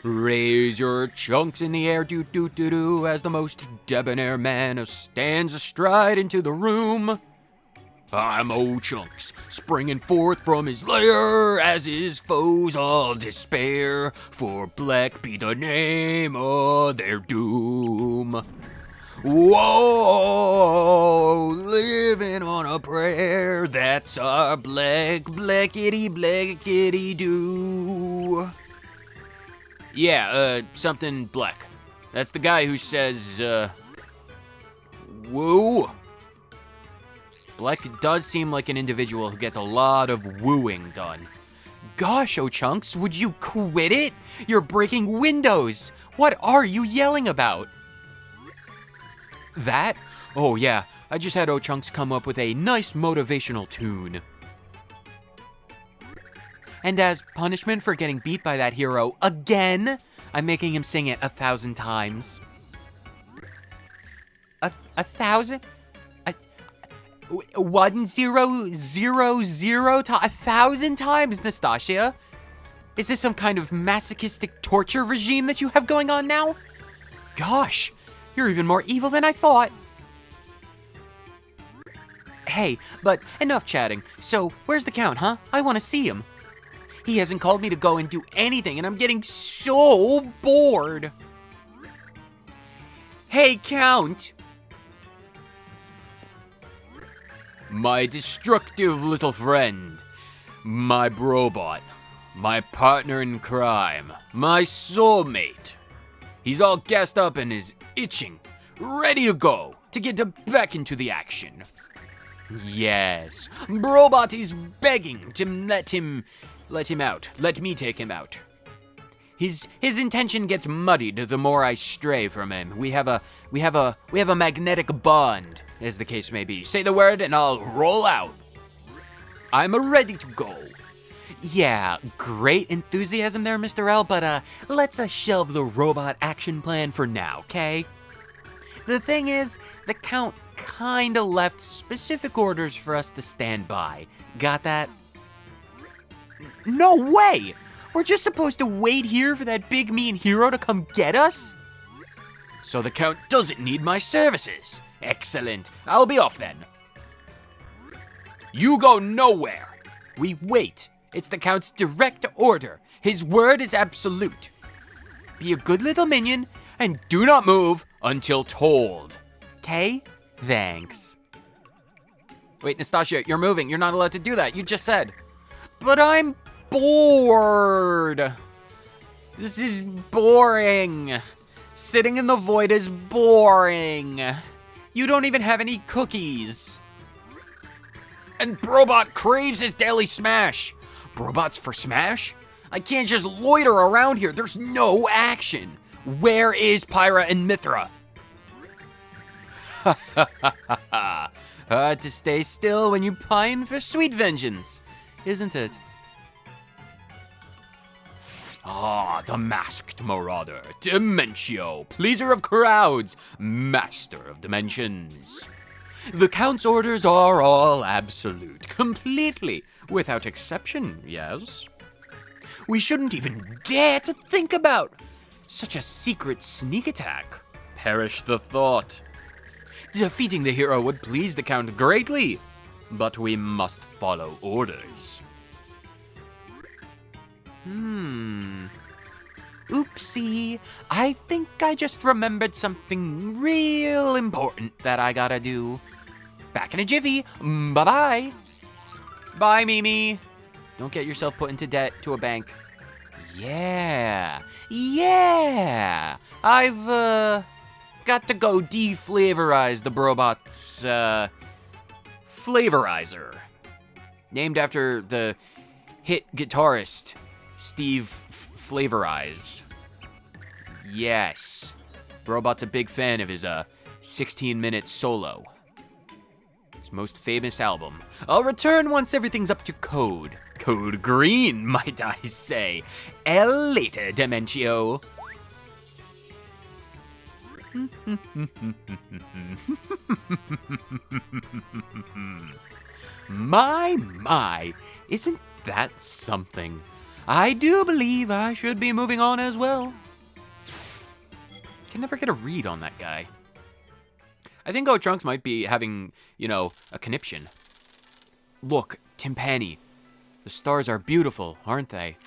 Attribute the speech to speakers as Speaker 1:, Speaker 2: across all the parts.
Speaker 1: Raise your chunks in the air, do-do-do-do, as the most debonair man stands astride into the room. I'm Chunks, springing forth from his lair as his foes all despair, for black be the name of their doom. Whoa, living on a prayer, that's our blackity do. Yeah, something black. That's the guy who says, woo. Black does seem like an individual who gets a lot of wooing done. Gosh, Chunks, would you quit it? You're breaking windows. What are you yelling about? That? Oh yeah, I just had Chunks come up with a nice motivational tune. And as punishment for getting beat by that hero again, I'm making him sing it 1,000 times. 1,000? 1,000 1,000 times, Nastasia? Is this some kind of masochistic torture regime that you have going on now? Gosh, you're even more evil than I thought. Hey, but enough chatting. So, where's the Count, huh? I want to see him. He hasn't called me to go and do anything, and I'm getting so bored. Hey, Count. My destructive little friend, my brobot, my partner in crime, my soulmate. He's all gassed up and is itching, ready to go, to get back into the action. Yes, Brobot is begging to let him out, let me take him out. His intention gets muddied the more I stray from him. We have a magnetic bond, as the case may be. Say the word and I'll roll out. I'm ready to go. Yeah, great enthusiasm there, Mr. L, but let's shelve the robot action plan for now, okay? The thing is, the Count kinda left specific orders for us to stand by. Got that? No way! We're just supposed to wait here for that big mean hero to come get us? So the Count doesn't need my services. Excellent. I'll be off then. You go nowhere. We wait. It's the Count's direct order. His word is absolute. Be a good little minion and do not move until told. Okay? Thanks. Wait, Nastasia, you're moving. You're not allowed to do that. You just said. But I'm bored. This is boring. Sitting in the void is boring. You don't even have any cookies. And Brobot craves his daily smash. Brobots for smash? I can't just loiter around here. There's no action. Where is Pyra and Mithra? Ha ha ha ha ha. Hard to stay still when you pine for sweet vengeance, isn't it? Ah, the masked marauder, Dementio, pleaser of crowds, master of dimensions. The Count's orders are all absolute, completely, without exception, yes? We shouldn't even dare to think about such a secret sneak attack. Perish the thought. Defeating the hero would please the Count greatly, but we must follow orders. Oopsie, I think I just remembered something real important that I gotta do. Back in a jiffy, bye-bye. Bye, Mimi. Don't get yourself put into debt to a bank. Yeah, I've, got to go deflavorize the Brobot's, flavorizer. Named after the hit guitarist, Steve Flavorize. Yes. Brobot's a big fan of his, 16-minute solo. His most famous album. I'll return once everything's up to code. Code green, might I say. El later, Dementio. My, isn't that something? I do believe I should be moving on as well. Can never get a read on that guy. I think Trunks might be having, you know, a conniption. Look, Timpani. The stars are beautiful, aren't they?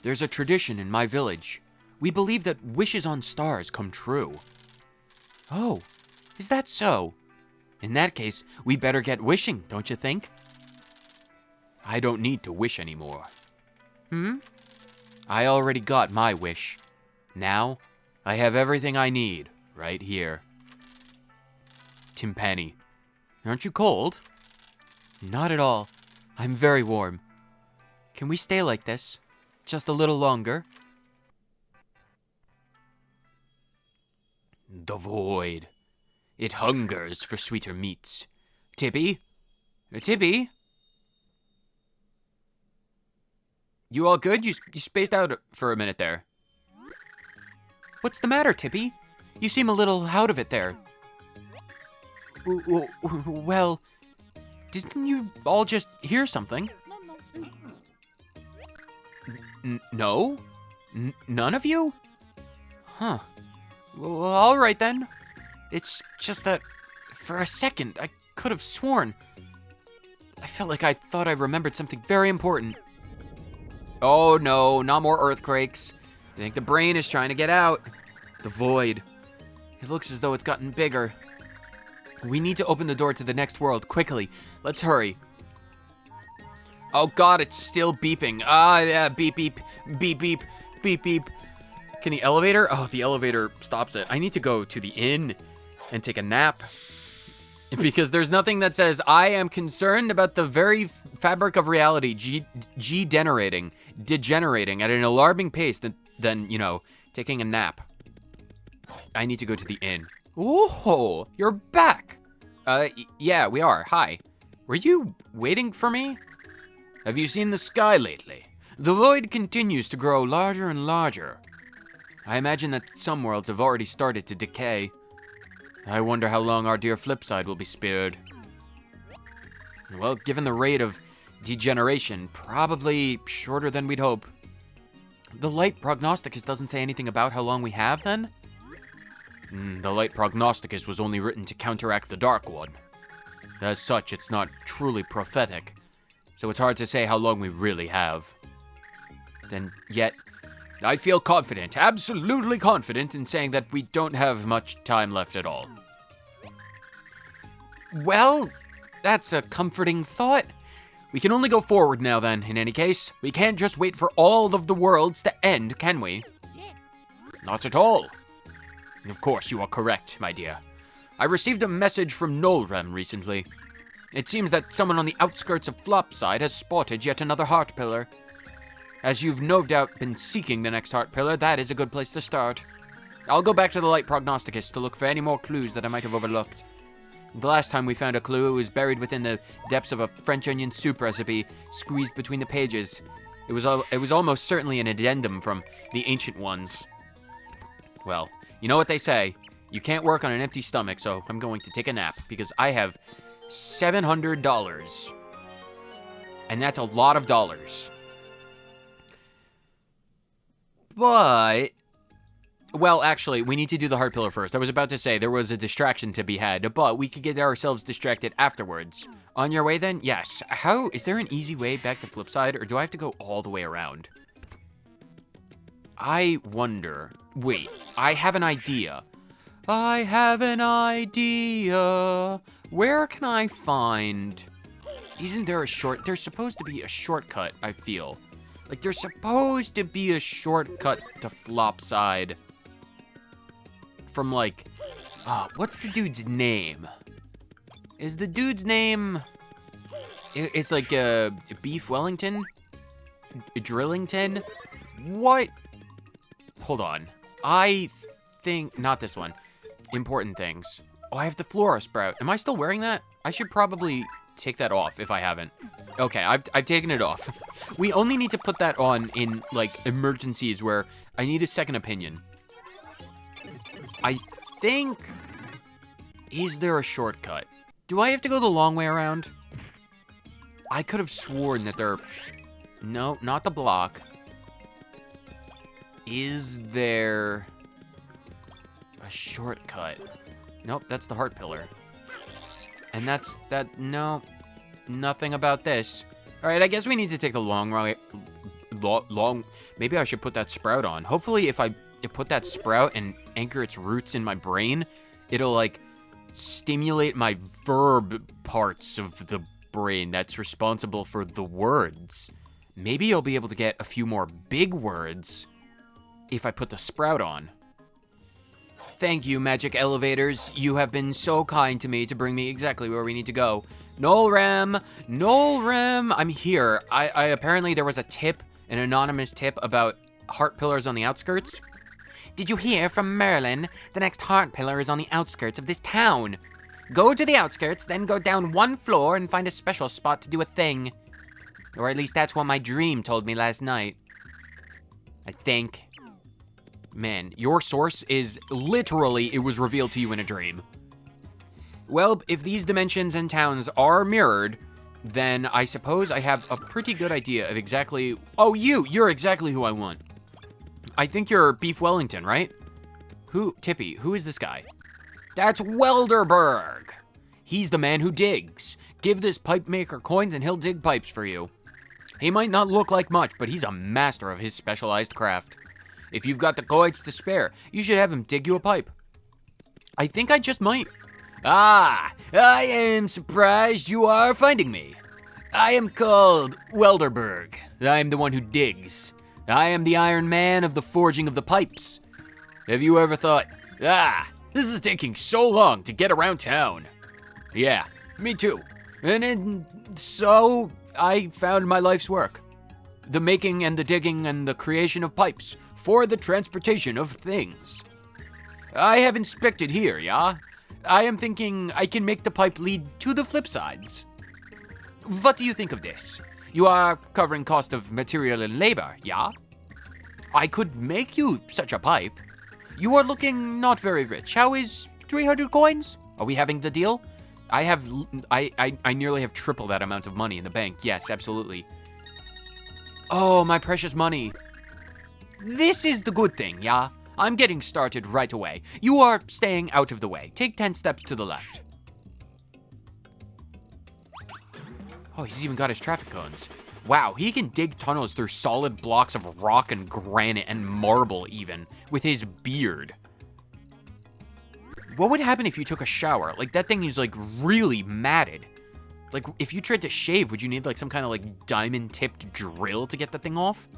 Speaker 1: There's a tradition in my village. We believe that wishes on stars come true. Oh, is that so? In that case, we better get wishing, don't you think? I don't need to wish anymore. I already got my wish. Now, I have everything I need right here. Timpani, aren't you cold? Not at all. I'm very warm. Can we stay like this? Just a little longer? The void. It hungers for sweeter meats. Tippy? Tippy? You all good? You spaced out for a minute there. What's the matter, Tippy? You seem a little out of it there. Well, didn't you all just hear something? No? None of you? Huh. Well, all right then. It's just that, for a second, I could have sworn. I felt like I thought I remembered something very important. Oh no, not more earthquakes. I think the brain is trying to get out. The void. It looks as though it's gotten bigger. We need to open the door to the next world, quickly. Let's hurry. Oh god, it's still beeping. Ah, yeah, beep, beep, beep, beep, beep, beep. Can the elevator? Oh, the elevator stops it. I need to go to the inn and take a nap. Because there's nothing that says, I am concerned about the very fabric of reality degenerating at an alarming pace than, you know, taking a nap. I need to go to the inn. Oh, you're back. Yeah, we are. Hi. Were you waiting for me? Have you seen the sky lately? The void continues to grow larger and larger. I imagine that some worlds have already started to decay. I wonder how long our dear Flipside will be spared. Well, given the rate of degeneration, probably shorter than we'd hope. The light prognosticus doesn't say anything about how long we have, then? The light prognosticus was only written to counteract the dark one. As such, it's not truly prophetic, so it's hard to say how long we really have. And yet, I feel confident, absolutely confident in saying that we don't have much time left at all. Well, that's a comforting thought. We can only go forward now then, in any case. We can't just wait for all of the worlds to end, can we? Not at all. Of course, you are correct, my dear. I received a message from Nolrem recently. It seems that someone on the outskirts of Flopside has spotted yet another heart pillar. As you've no doubt been seeking the next heart pillar, that is a good place to start. I'll go back to the light prognosticus to look for any more clues that I might have overlooked. The last time we found a clue, it was buried within the depths of a French onion soup recipe, squeezed between the pages. It was almost certainly an addendum from the ancient ones. Well, you know what they say. You can't work on an empty stomach, so I'm going to take a nap, because I have $700. And that's a lot of dollars. But, well, actually, we need to do the heart pillar first. I was about to say there was a distraction to be had, but we could get ourselves distracted afterwards. On your way then? Yes. Is there an easy way back to Flipside, or do I have to go all the way around? I wonder. Wait, I have an idea. I have an idea. Where can I find... Isn't there there's supposed to be a shortcut, I feel. Like, there's supposed to be a shortcut to Flopside. From, like, what's the dude's name? Is the dude's name... It's like, Beef Wellington? Drillington? What? Hold on. I think... Not this one. Important things. Oh, I have the Flora Sprout. Am I still wearing that? I should probably take that off if I haven't. Okay, I've taken it off. We only need to put that on in, like, emergencies where I need a second opinion. I think... Is there a shortcut? Do I have to go the long way around? I could have sworn that there No, not the block. Is there a shortcut? Nope, that's the heart pillar. And no, nothing about this. All right, I guess we need to take the long ride. Maybe I should put that sprout on. Hopefully if I put that sprout and anchor its roots in my brain, it'll like stimulate my verb parts of the brain that's responsible for the words. Maybe I'll be able to get a few more big words if I put the sprout on. Thank you, magic elevators. You have been so kind to me to bring me exactly where we need to go. Nolrem, I'm here. I apparently there was a tip, an anonymous tip about heart pillars on the outskirts. Did you hear from Merlin? The next heart pillar is on the outskirts of this town. Go to the outskirts, then go down one floor and find a special spot to do a thing. Or at least that's what my dream told me last night. I think. Man, your source is literally, it was revealed to you in a dream. Well, if these dimensions and towns are mirrored, then I suppose I have a pretty good idea of exactly... Oh, you're exactly who I want. I think you're Beef Wellington, right? Tippy, who is this guy? That's Welderberg. He's the man who digs. Give this pipe maker coins and he'll dig pipes for you. He might not look like much, but he's a master of his specialized craft. If you've got the coins to spare, you should have him dig you a pipe. I think I just might. Ah, I am surprised you are finding me. I am called Welderberg. I am the one who digs. I am the Iron Man of the forging of the pipes. Have you ever thought, this is taking so long to get around town? Yeah, me too. So I found my life's work. The making and the digging and the creation of pipes for the transportation of things. I have inspected here, yeah? I am thinking I can make the pipe lead to the flip sides. What do you think of this? You are covering cost of material and labor, yeah? I could make you such a pipe. You are looking not very rich. How is 300 coins? Are we having the deal? I nearly have triple that amount of money in the bank. Yes, absolutely. Oh, my precious money. This is the good thing, yeah? I'm getting started right away. You are staying out of the way. Take 10 steps to the left. Oh, he's even got his traffic cones. Wow, he can dig tunnels through solid blocks of rock and granite and marble even, with his beard. What would happen if you took a shower? Like, that thing is, like, really matted. Like, if you tried to shave, would you need, like, some kind of, like, diamond-tipped drill to get that thing off?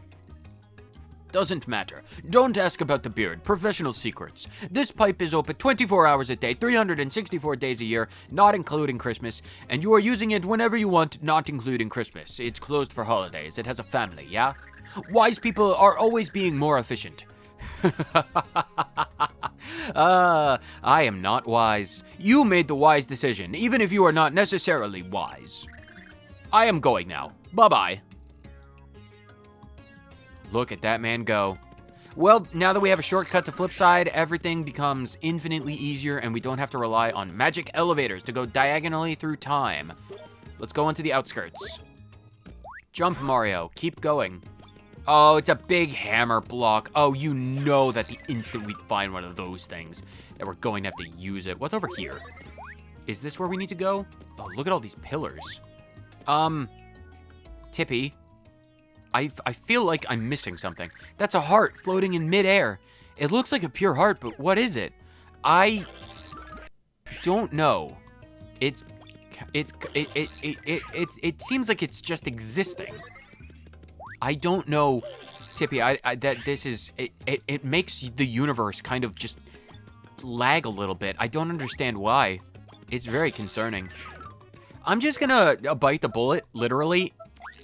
Speaker 1: Doesn't matter. Don't ask about the beard. Professional secrets. This pipe is open 24 hours a day, 364 days a year, not including Christmas, and you are using it whenever you want, not including Christmas. It's closed for holidays. It has a family, yeah? Wise people are always being more efficient. I am not wise. You made the wise decision, even if you are not necessarily wise. I am going now. Bye-bye. Look at that man go. Well, now that we have a shortcut to Flipside, everything becomes infinitely easier and we don't have to rely on magic elevators to go diagonally through time. Let's go into the outskirts. Jump, Mario. Keep going. Oh, it's a big hammer block. Oh, you know that the instant we find one of those things, that we're going to have to use it. What's over here? Is this where we need to go? Oh, look at all these pillars. Tippy. I feel like I'm missing something. That's a heart floating in midair. It looks like a pure heart, but what is it? I don't know. It seems like it's just existing. I don't know, Tippy. It makes the universe kind of just lag a little bit. I don't understand why. It's very concerning. I'm just gonna bite the bullet, literally.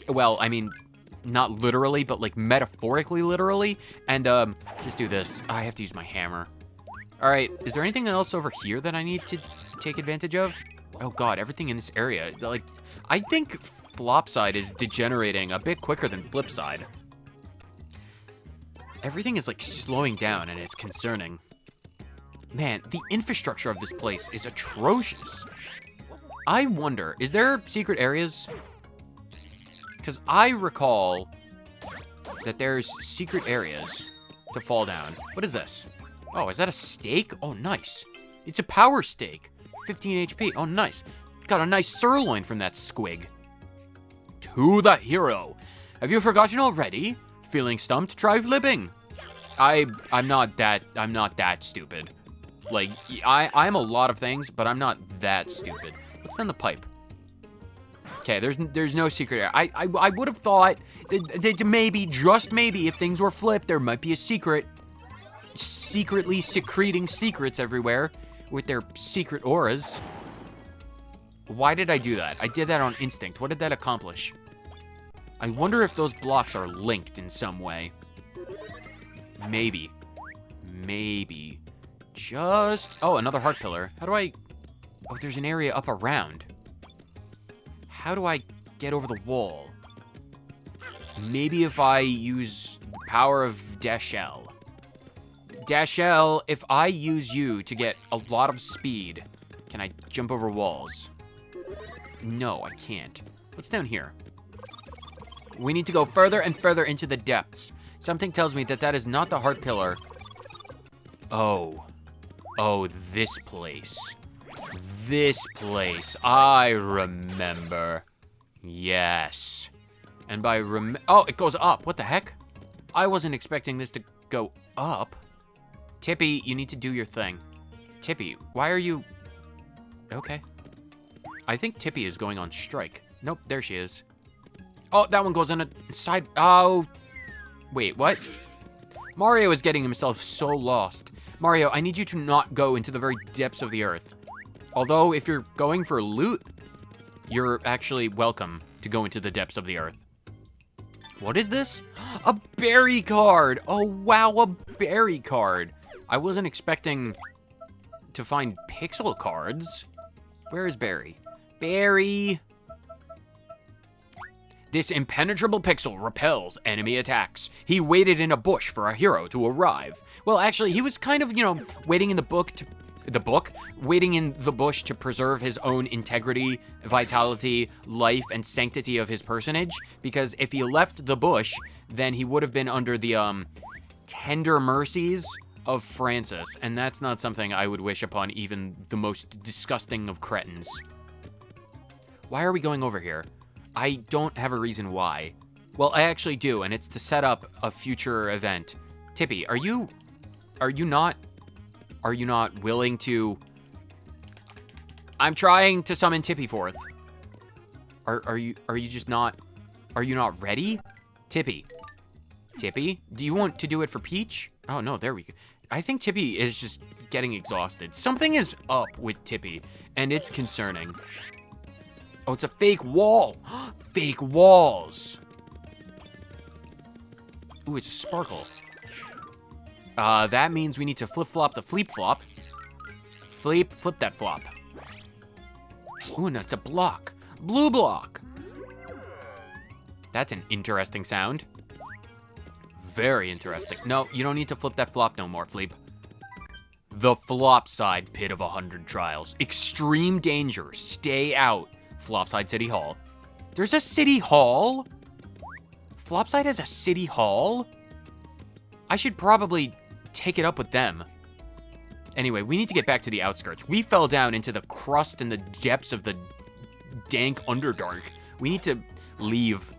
Speaker 1: Well, I mean, not literally, but like metaphorically literally, and just do this. I have to use my hammer. All right, is there anything else over here that I need to take advantage of? Oh God, everything in this area, like, I think Flopside is degenerating a bit quicker than Flipside. Everything is like slowing down and it's concerning. Man, the infrastructure of this place is atrocious. I wonder, is there secret areas? Because I recall that there's secret areas to fall down. What is this? Oh, is that a steak? Oh, nice. It's a power steak. 15 HP. Oh, nice. Got a nice sirloin from that squig. To the hero. Have you forgotten already? Feeling stumped? Try flipping. I'm not that stupid. Like, I'm a lot of things, but I'm not that stupid. What's in the pipe? Okay, there's no secret area. I would have thought that maybe, just maybe, if things were flipped, there might be a secret. Secretly secreting secrets everywhere with their secret auras. Why did I do that? I did that on instinct. What did that accomplish? I wonder if those blocks are linked in some way. Maybe. Maybe. Just... Oh, another heart pillar. How do I... Oh, there's an area up around. How do I get over the wall? Maybe if I use the power of Dash L. Dash L, if I use you to get a lot of speed, can I jump over walls? No, I can't. What's down here? We need to go further and further into the depths. Something tells me that that is not the heart pillar. Oh. Oh, this place. This place. I remember. Yes. And by oh, it goes up. What the heck? I wasn't expecting this to go up. Tippy, you need to do your thing. Tippy, why are you... Okay. I think Tippy is going on strike. Nope, there she is. Oh, that one goes on a side... Oh. Wait, what? Mario is getting himself so lost. Mario, I need you to not go into the very depths of the earth. Although, if you're going for loot, you're actually welcome to go into the depths of the earth. What is this? A berry card! Oh, wow, a berry card. I wasn't expecting to find pixel cards. Where is Barry? Barry! This impenetrable pixel repels enemy attacks. He waited in a bush for a hero to arrive. Well, actually, he was kind of, you know, waiting in waiting in the bush to preserve his own integrity, vitality, life, and sanctity of his personage. Because if he left the bush, then he would have been under the, tender mercies of Francis. And that's not something I would wish upon even the most disgusting of cretins. Why are we going over here? I don't have a reason why. Well, I actually do, and it's to set up a future event. Tippy, are you not willing to... I'm trying to summon Tippy forth. Are you not ready? Tippy, do you want to do it for Peach? Oh, no, there we go. I think Tippy is just getting exhausted. Something is up with Tippy, and it's concerning. Oh, it's a fake wall. Fake walls. Ooh, it's a sparkle. That means we need to flip-flop the fleep-flop. Flip that flop. Ooh, no, it's a block. Blue block. That's an interesting sound. Very interesting. No, you don't need to flip that flop no more, Fleep. The Flopside Pit of 100 Trials. Extreme danger. Stay out. Flopside City Hall. There's a city hall? Flopside has a city hall? I should probably take it up with them. Anyway, we need to get back to the outskirts. We fell down into the crust and the depths of the dank Underdark. We need to leave.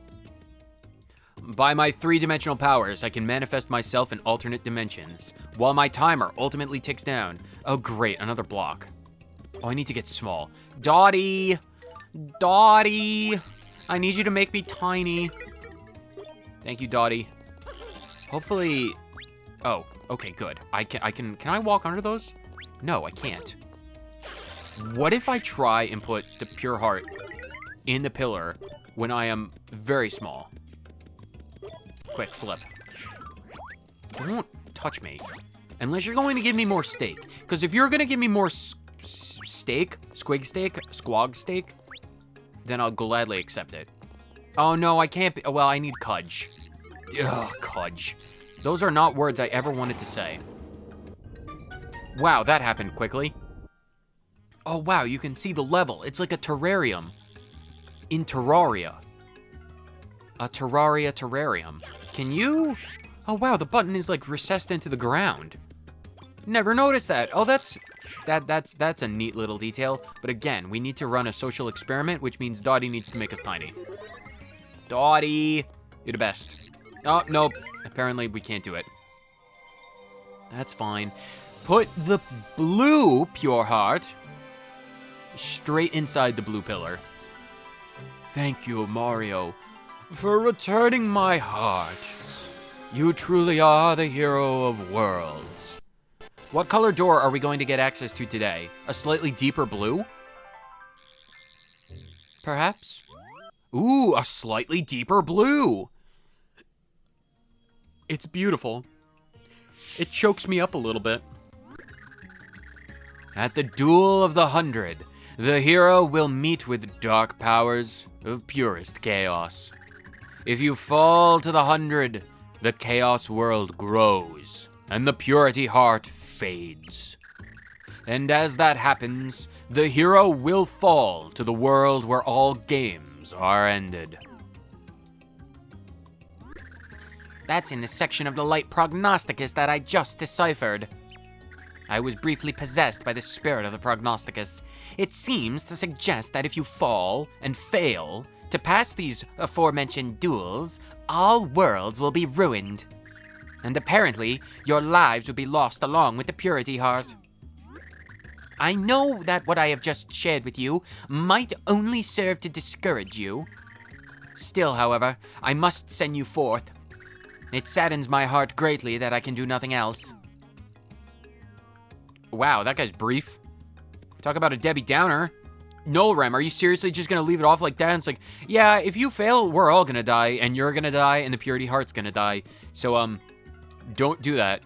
Speaker 1: By my 3-dimensional powers, I can manifest myself in alternate dimensions, while my timer ultimately ticks down. Oh, great, another block. Oh, I need to get small. Dottie! Dottie! I need you to make me tiny. Thank you, Dottie. Hopefully... Oh, okay, good. Can I walk under those? No, I can't. What if I try and put the pure heart in the pillar when I am very small? Quick flip. Don't touch me. Unless you're going to give me more steak. Because if you're going to give me more steak, squig steak, squog steak, then I'll gladly accept it. Oh no, I can't be, well, I need cudge. Ugh, cudge. Those are not words I ever wanted to say. Wow, that happened quickly. Oh wow, you can see the level. It's like a terrarium in Terraria. A Terraria terrarium. Can you? Oh wow, the button is like recessed into the ground. Never noticed that. Oh, that's a neat little detail. But again, we need to run a social experiment, which means Dottie needs to make us tiny. Dottie, you're the best. Oh, nope. Apparently we can't do it. That's fine. Put the blue pure heart straight inside the blue pillar. Thank you, Mario, for returning my heart. You truly are the hero of worlds. What color door are we going to get access to today? A slightly deeper blue? Perhaps? Ooh, a slightly deeper blue. It's beautiful. It chokes me up a little bit. At the Duel of the 100, the hero will meet with dark powers of purest chaos. If you fall to the 100, the chaos world grows, and the purity heart fades. And as that happens, the hero will fall to the world where all games are ended. That's in the section of the light prognosticus that I just deciphered. I was briefly possessed by the spirit of the prognosticus. It seems to suggest that if you fall and fail to pass these aforementioned duels, all worlds will be ruined. And apparently, your lives will be lost along with the purity heart. I know that what I have just shared with you might only serve to discourage you. Still, however, I must send you forth. It saddens my heart greatly that I can do nothing else. Wow, that guy's brief. Talk about a Debbie Downer. Nolrem, are you seriously just gonna leave it off like that? And it's like, yeah, if you fail, we're all gonna die, and you're gonna die, and the purity heart's gonna die. So, don't do that.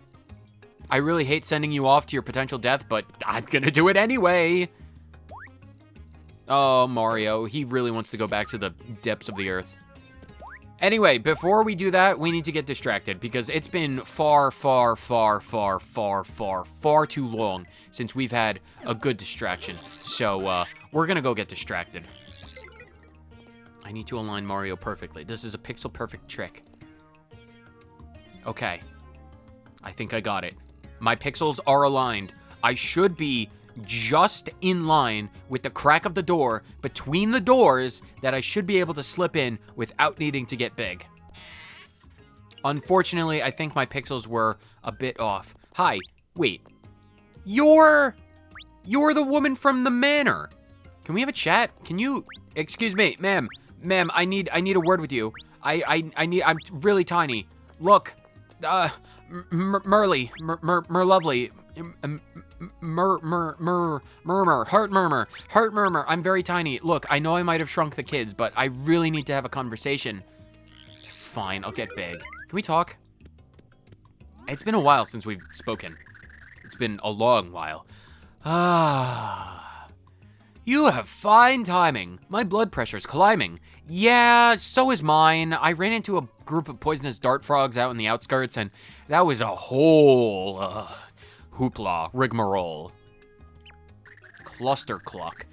Speaker 1: I really hate sending you off to your potential death, but I'm gonna do it anyway. Oh, Mario, he really wants to go back to the depths of the earth. Anyway, before we do that, we need to get distracted because it's been far too long since we've had a good distraction. So, we're gonna go get distracted. I need to align Mario perfectly. This is a pixel perfect trick. Okay. I think I got it. My pixels are aligned. I should be just in line with the crack of the door between the doors that I should be able to slip in without needing to get big. Unfortunately, I think my pixels were a bit off. Hi, wait. You're the woman from the manor. Can we have a chat? Can you, excuse me, ma'am, I need a word with you. I'm really tiny. Look, Merlovely, heart murmur, I'm very tiny. Look, I know I might have shrunk the kids, but I really need to have a conversation. Fine, I'll get big. Can we talk? It's been a while since we've spoken. It's been a long while. You have fine timing. My blood pressure's climbing. Yeah, so is mine. I ran into a group of poisonous dart frogs out in the outskirts, and that was a whole, hoopla, rigmarole. Cluster cluck.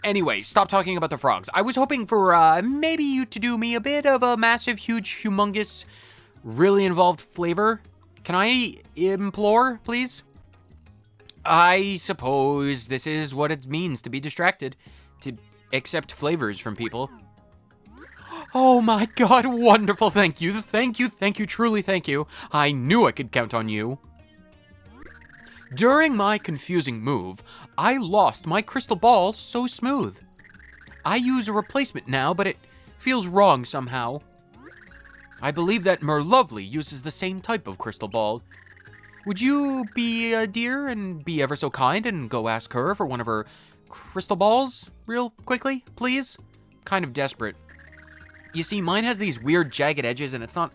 Speaker 1: Anyway, stop talking about the frogs. I was hoping for, maybe you to do me a bit of a massive, huge, humongous, really involved flavor. Can I implore, please? I suppose this is what it means to be distracted, to accept flavors from people. Oh my god, wonderful, thank you, truly thank you. I knew I could count on you. During my confusing move, I lost my crystal ball so smooth. I use a replacement now, but it feels wrong somehow. I believe that Merlovely uses the same type of crystal ball. Would you be a dear and be ever so kind and go ask her for one of her crystal balls real quickly, please? Kind of desperate. You see, mine has these weird jagged edges and it's not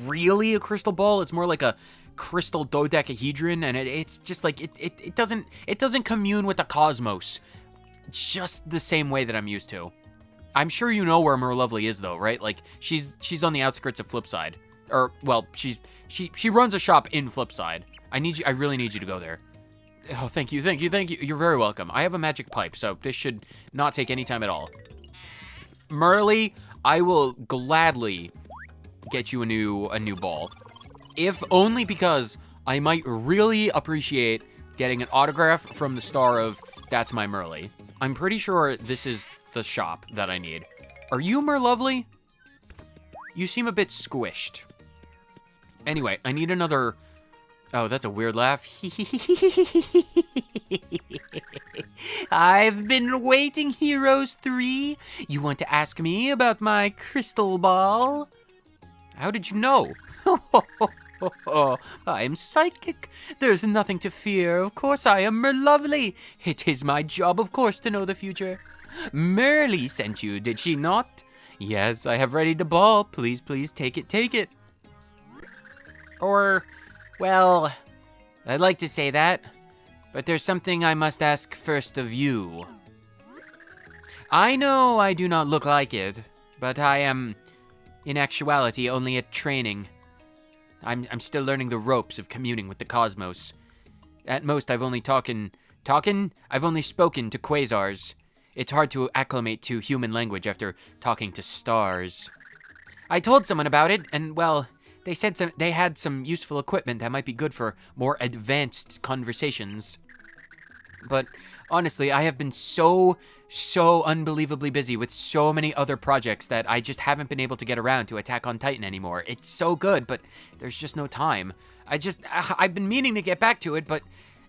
Speaker 1: really a crystal ball. It's more like a crystal dodecahedron, and it's just like, it doesn't commune with the cosmos just the same way that I'm used to. I'm sure you know where Merlovely is though, right? Like, she's on the outskirts of Flipside. Or, well, she runs a shop in Flipside. I really need you to go there. Oh, thank you. You're very welcome. I have a magic pipe, so this should not take any time at all. Merly, I will gladly get you a new ball. If only because I might really appreciate getting an autograph from the star of That's My Merly. I'm pretty sure this is the shop that I need. Are you Merlovely? You seem a bit squished. Anyway, I need another... Oh, that's a weird laugh. I've been waiting, Heroes 3. You want to ask me about my crystal ball? How did you know? I'm psychic. There's nothing to fear. Of course I am Merlovely. It is my job, of course, to know the future. Merly sent you, did she not? Yes, I have ready the ball. Please, please, take it. Or, well, I'd like to say that, but there's something I must ask first of you. I know I do not look like it, but I am, in actuality, only at training. I'm still learning the ropes of communing with the cosmos. At most, I've only spoken to quasars. It's hard to acclimate to human language after talking to stars. I told someone about it, and, well, they said they had some useful equipment that might be good for more advanced conversations. But honestly, I have been so unbelievably busy with so many other projects that I just haven't been able to get around to Attack on Titan anymore. It's so good, but there's just no time. I've been meaning to get back to it, but,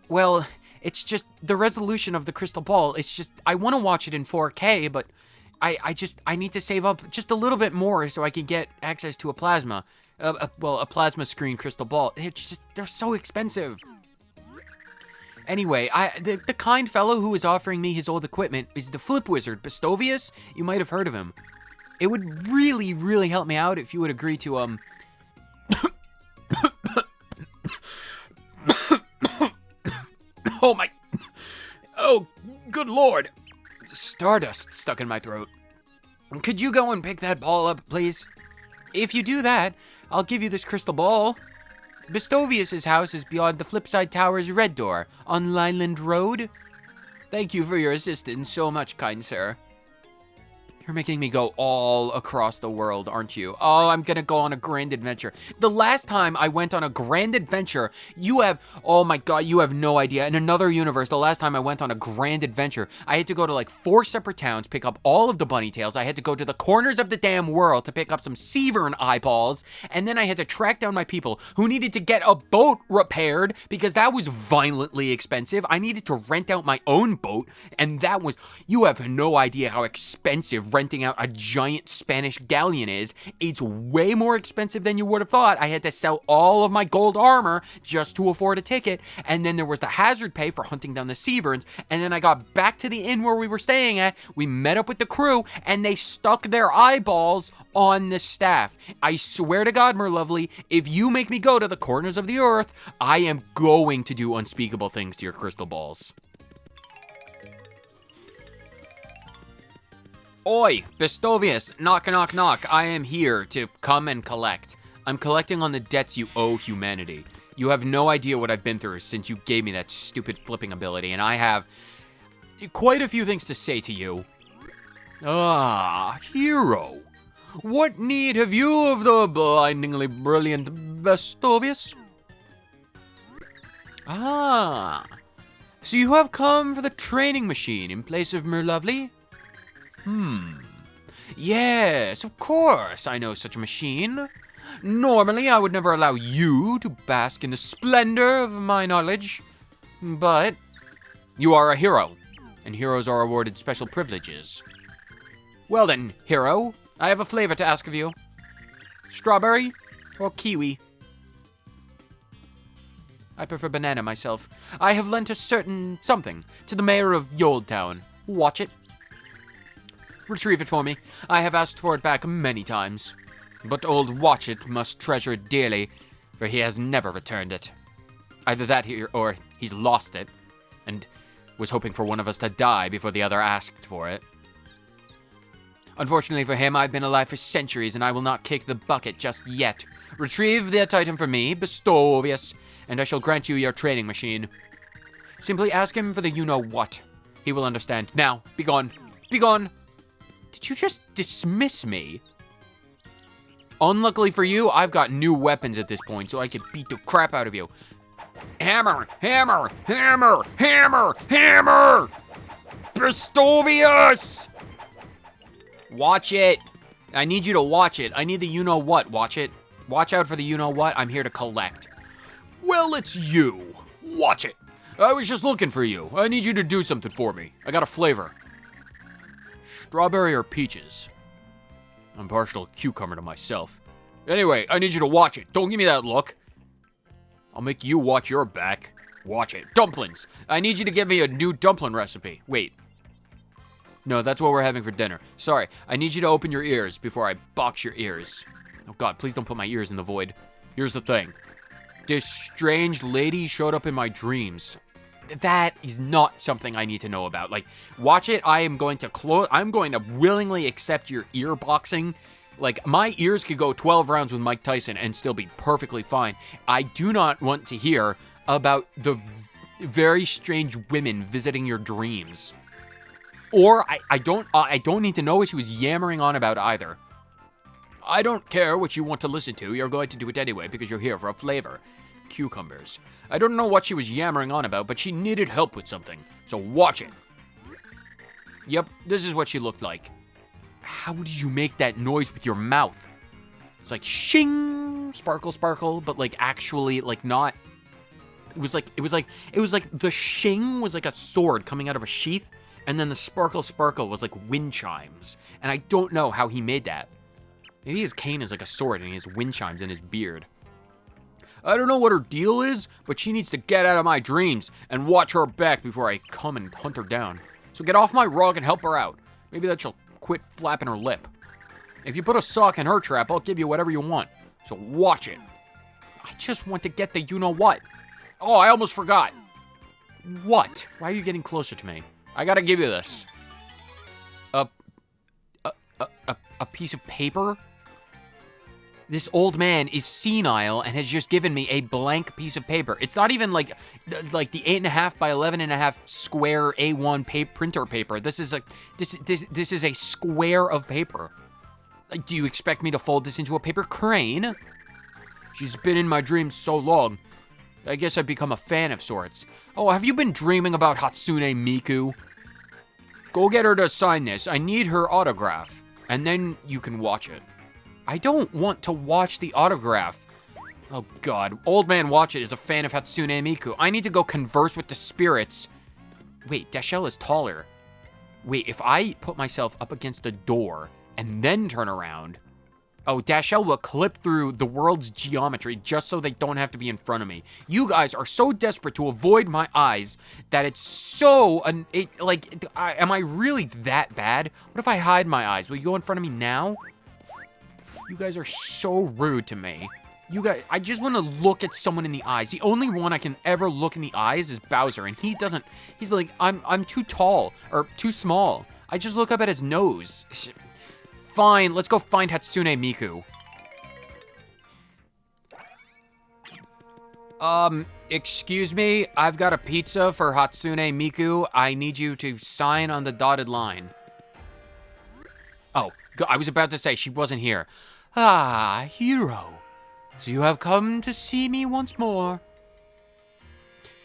Speaker 1: well, it's just the resolution of the crystal ball. It's just, I want to watch it in 4K, but I need to save up just a little bit more so I can get access to a plasma. A plasma screen crystal ball. It's just, they're so expensive. Anyway, the kind fellow who is offering me his old equipment is the flip wizard, Bestovius. You might have heard of him. It would really, really help me out if you would agree to, Oh, good lord. Stardust stuck in my throat. Could you go and pick that ball up, please? If you do that, I'll give you this crystal ball. Bestovius's house is beyond the Flipside Tower's red door on Lineland Road. Thank you for your assistance so much, kind sir. You're making me go all across the world, aren't you? Oh, I'm gonna go on a grand adventure. The last time I went on a grand adventure, oh my god, you have no idea. In another universe, the last time I went on a grand adventure, I had to go to like 4 separate towns, pick up all of the bunny tails. I had to go to the corners of the damn world to pick up some Severn eyeballs. And then I had to track down my people who needed to get a boat repaired because that was violently expensive. I needed to rent out my own boat. And that was, you have no idea how expensive renting out a giant Spanish galleon is. It's way more expensive than you would have thought. I had to sell all of my gold armor just to afford a ticket, and then there was the hazard pay for hunting down the Severns, and then I got back to the inn where we were staying at, we met up with the crew, and they stuck their eyeballs on the staff. I swear to God, Merlovely, if you make me go to the corners of the earth, I am going to do unspeakable things to your crystal balls. Oi, Bestovius, knock, knock, knock. I am here to come and collect. I'm collecting on the debts you owe humanity. You have no idea what I've been through since you gave me that stupid flipping ability, and I have quite a few things to say to you. Ah, hero. What need have you of the blindingly brilliant Bestovius? Ah, so you have come for the training machine in place of Merlovely? Yes, of course, I know such a machine. Normally, I would never allow you to bask in the splendor of my knowledge. But you are a hero, and heroes are awarded special privileges. Well then, hero, I have a flavor to ask of you. Strawberry or kiwi? I prefer banana myself. I have lent a certain something to the mayor of Yoldtown. Watch it. Retrieve it for me. I have asked for it back many times. But old Watchet must treasure it dearly, for he has never returned it. Either that or he's lost it, and was hoping for one of us to die before the other asked for it. Unfortunately for him, I've been alive for centuries, and I will not kick the bucket just yet. Retrieve that item for me, Bestovius, and I shall grant you your training machine. Simply ask him for the you-know-what. He will understand. Now, be gone. Be gone. Did you just dismiss me? Unluckily for you, I've got new weapons at this point, so I can beat the crap out of you. Hammer! Hammer! Hammer! Hammer! Hammer! Pistovius! Watch it. I need you to watch it. I need the you-know-what. Watch it. Watch out for the you-know-what. I'm here to collect. Well, it's you. Watch it. I was just looking for you. I need you to do something for me. I got a flavor. Strawberry or peaches? I'm partial to cucumber to myself. Anyway, I need you to watch it. Don't give me that look. I'll make you watch your back. Watch it. Dumplings. I need you to give me a new dumpling recipe. Wait. No, that's what we're having for dinner. Sorry, I need you to open your ears before I box your ears. Oh God, please don't put my ears in the void. Here's the thing. This strange lady showed up in my dreams. That is not something I need to know about. Like, watch it. I'm going to willingly accept your ear boxing. Like, my ears could go 12 rounds with Mike Tyson and still be perfectly fine. I do not want to hear about the very strange women visiting your dreams. Or I don't need to know what she was yammering on about either. I don't care what you want to listen to. You're going to do it anyway because you're here for a flavor. Cucumbers. I don't know what she was yammering on about, but she needed help with something. So watch it. Yep, this is what she looked like. How did you make that noise with your mouth? It's like shing, sparkle, sparkle, but like actually like not. It was like the shing was like a sword coming out of a sheath, and then the sparkle, sparkle was like wind chimes. And I don't know how he made that. Maybe his cane is like a sword and he has wind chimes in his beard. I don't know what her deal is, but she needs to get out of my dreams and watch her back before I come and hunt her down. So get off my rug and help her out. Maybe that she'll quit flapping her lip. If you put a sock in her trap, I'll give you whatever you want. So watch it. I just want to get the you-know-what. Oh, I almost forgot. What? Why are you getting closer to me? I gotta give you this. A piece of paper? This old man is senile and has just given me a blank piece of paper. It's not even like the 8.5 by 11.5 square A1 printer paper. This is a square of paper. Like, do you expect me to fold this into a paper crane? She's been in my dreams so long. I guess I've become a fan of sorts. Oh, have you been dreaming about Hatsune Miku? Go get her to sign this. I need her autograph. And then you can watch it. I don't want to watch the autograph. Oh God, Old Man Watch It is a fan of Hatsune Miku. I need to go converse with the spirits. Wait, Dashell is taller. Wait, if I put myself up against a door and then turn around, oh, Dashell will clip through the world's geometry just so they don't have to be in front of me. You guys are so desperate to avoid my eyes that it's so, am I really that bad? What if I hide my eyes? Will you go in front of me now? You guys are so rude to me. You guys, I just want to look at someone in the eyes. The only one I can ever look in the eyes is Bowser, and he doesn't, he's like, I'm too tall, or too small. I just look up at his nose. Fine, let's go find Hatsune Miku. Excuse me, I've got a pizza for Hatsune Miku. I need you to sign on the dotted line. Oh, I was about to say she wasn't here. Ah, hero. So you have come to see me once more.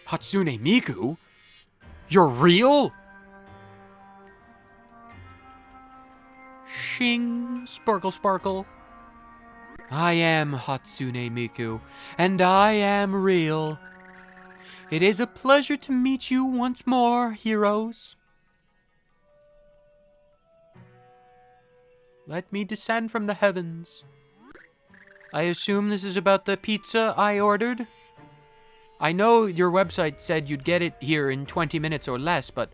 Speaker 1: Hatsune Miku? You're real? Shing, sparkle, sparkle. I am Hatsune Miku, and I am real. It is a pleasure to meet you once more, heroes. Let me descend from the heavens. I assume this is about the pizza I ordered? I know your website said you'd get it here in 20 minutes or less, but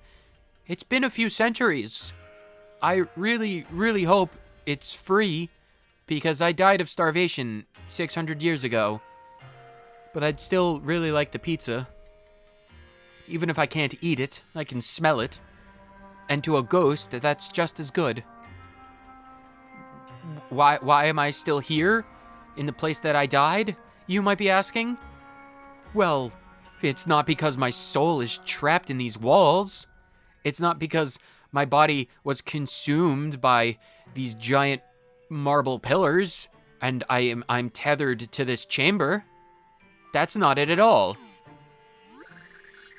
Speaker 1: it's been a few centuries. I really, really hope it's free, because I died of starvation 600 years ago. But I'd still really like the pizza. Even if I can't eat it, I can smell it. And to a ghost, that's just as good. Why am I still here? In the place that I died? You might be asking? Well, it's not because my soul is trapped in these walls. It's not because my body was consumed by these giant marble pillars, and I'm tethered to this chamber. That's not it at all.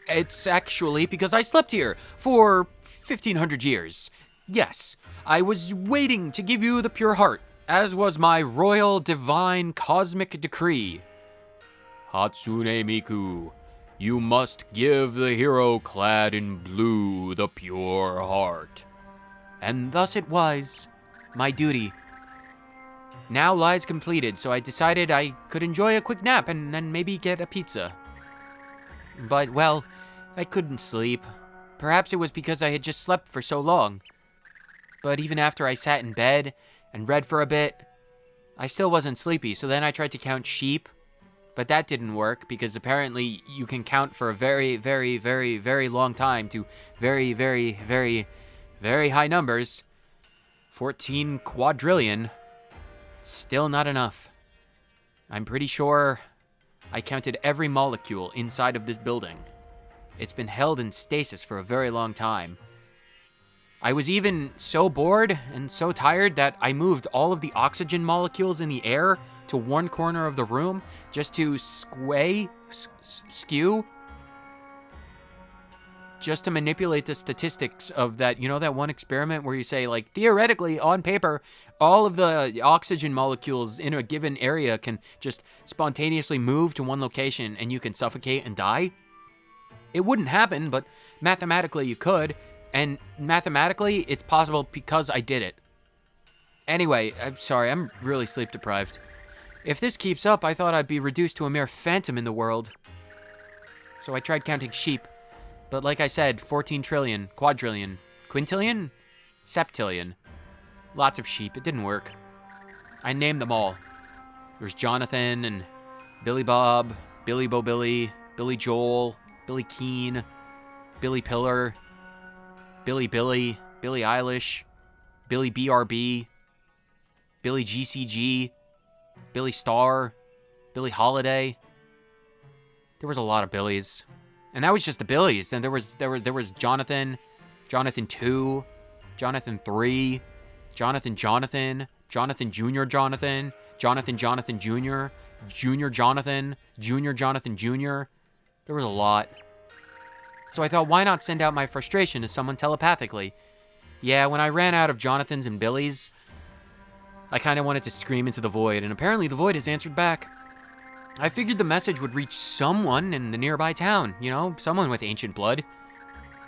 Speaker 1: It's actually because I slept here for 1,500 years. Yes, I was waiting to give you the pure heart, as was my royal, divine, cosmic decree. Hatsune Miku, you must give the hero clad in blue the pure heart. And thus it was, my duty. Now lies completed, so I decided I could enjoy a quick nap and then maybe get a pizza. But, well, I couldn't sleep. Perhaps it was because I had just slept for so long. But even after I sat in bed and read for a bit, I still wasn't sleepy, so then I tried to count sheep. But that didn't work, because apparently you can count for a very, very, very, very long time to very, very, very, very high numbers. 14 quadrillion. Still not enough. I'm pretty sure I counted every molecule inside of this building. It's been held in stasis for a very long time. I was even so bored and so tired that I moved all of the oxygen molecules in the air to one corner of the room just to skew, just to manipulate the statistics of that, you know, that one experiment where you say, like, theoretically, on paper, all of the oxygen molecules in a given area can just spontaneously move to one location and you can suffocate and die. It wouldn't happen, but mathematically you could, and mathematically it's possible because I did it. Anyway, I'm sorry, I'm really sleep deprived. If this keeps up, I thought I'd be reduced to a mere phantom in the world. So I tried counting sheep. But like I said, 14 trillion, quadrillion, quintillion, septillion. Lots of sheep, it didn't work. I named them all. There's Jonathan and Billy Bob, Billy Bo Billy, Billy Joel, Billy Keane, Billy Pillar, Billy Billy, Billie Eilish, Billy BRB, Billy GCG, Billy Starr, Billy Holiday. There was a lot of Billies. And that was just the Billies. And there was Jonathan, Jonathan 2, Jonathan 3, Jonathan Jonathan, Jonathan Jr. Jonathan, Jonathan Jonathan Jr., Junior Jonathan, Junior Jonathan Jr. There was a lot. So I thought, why not send out my frustration to someone telepathically? Yeah, when I ran out of Jonathans and Billies, I kind of wanted to scream into the void, and apparently the void has answered back. I figured the message would reach someone in the nearby town, you know, someone with ancient blood.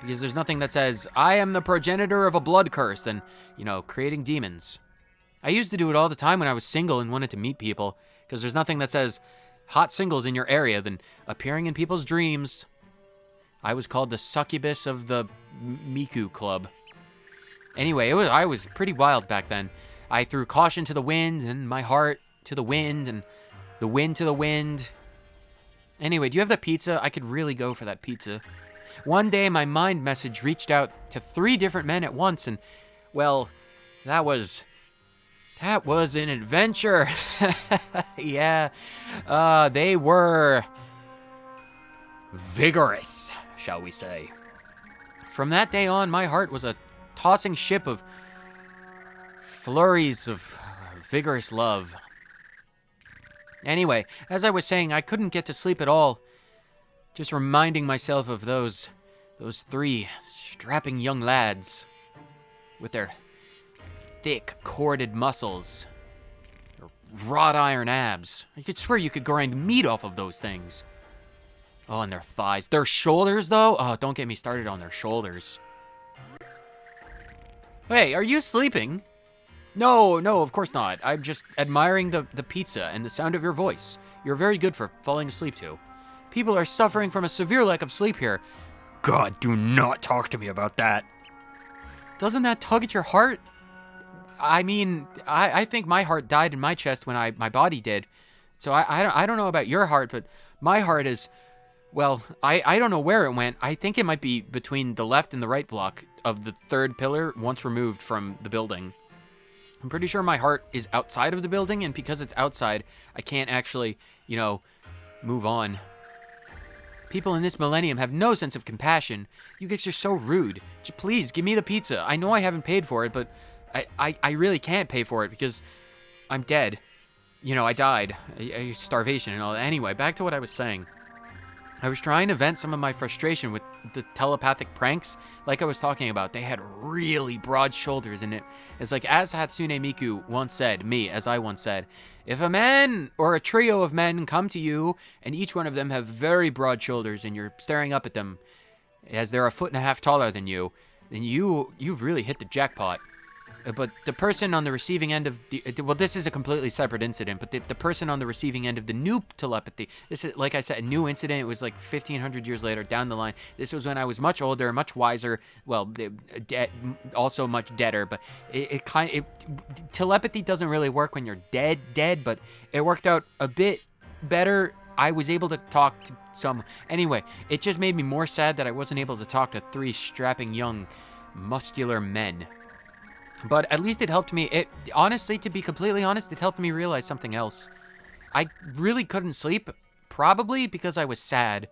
Speaker 1: Because there's nothing that says, I am the progenitor of a blood curse, than, you know, creating demons. I used to do it all the time when I was single and wanted to meet people, because there's nothing that says hot singles in your area than appearing in people's dreams. I was called the succubus of the Miku Club. Anyway, I was pretty wild back then. I threw caution to the wind, and my heart to the wind, and the wind to the wind. Anyway, do you have the pizza? I could really go for that pizza. One day, my mind message reached out to 3 different men at once, and, well, that was an adventure. Yeah, they were vigorous, shall we say. From that day on, my heart was a tossing ship of flurries of vigorous love. Anyway, as I was saying, I couldn't get to sleep at all. Just reminding myself of those 3 strapping young lads with their thick, corded muscles, their wrought iron abs. I could swear you could grind meat off of those things. Oh, and their thighs. Their shoulders, though? Oh, don't get me started on their shoulders. Hey, are you sleeping? No, of course not. I'm just admiring the pizza and the sound of your voice. You're very good for falling asleep to. People are suffering from a severe lack of sleep here. God, do not talk to me about that. Doesn't that tug at your heart? I mean, I think my heart died in my chest when my body did. So I don't know about your heart, but my heart is, well, I don't know where it went. I think it might be between the left and the right block of the 3rd pillar once removed from the building. I'm pretty sure my heart is outside of the building, and because it's outside, I can't actually, you know, move on. People in this millennium have no sense of compassion. You guys are so rude. Just please, give me the pizza. I know I haven't paid for it, but I really can't pay for it because I'm dead. You know, I died. Starvation and all that. Anyway, back to what I was saying. I was trying to vent some of my frustration with the telepathic pranks. Like I was talking about, they had really broad shoulders, and it's like, as Hatsune Miku once said, as I once said, if a man or a trio of men come to you, and each one of them have very broad shoulders, and you're staring up at them as they're 1.5 feet taller than you, then you've really hit the jackpot. But the person on the receiving end of well, this is a completely separate incident, but the person on the receiving end of the new telepathy, this is, like I said, a new incident. It was like 1,500 years later down the line. This was when I was much older, much wiser, well, also much deader, but telepathy doesn't really work when you're dead, but it worked out a bit better. I was able to talk to some. Anyway, it just made me more sad that I wasn't able to talk to 3 strapping young, muscular men. But at least it helped me. Honestly, to be completely honest, it helped me realize something else. I really couldn't sleep, probably because I was sad.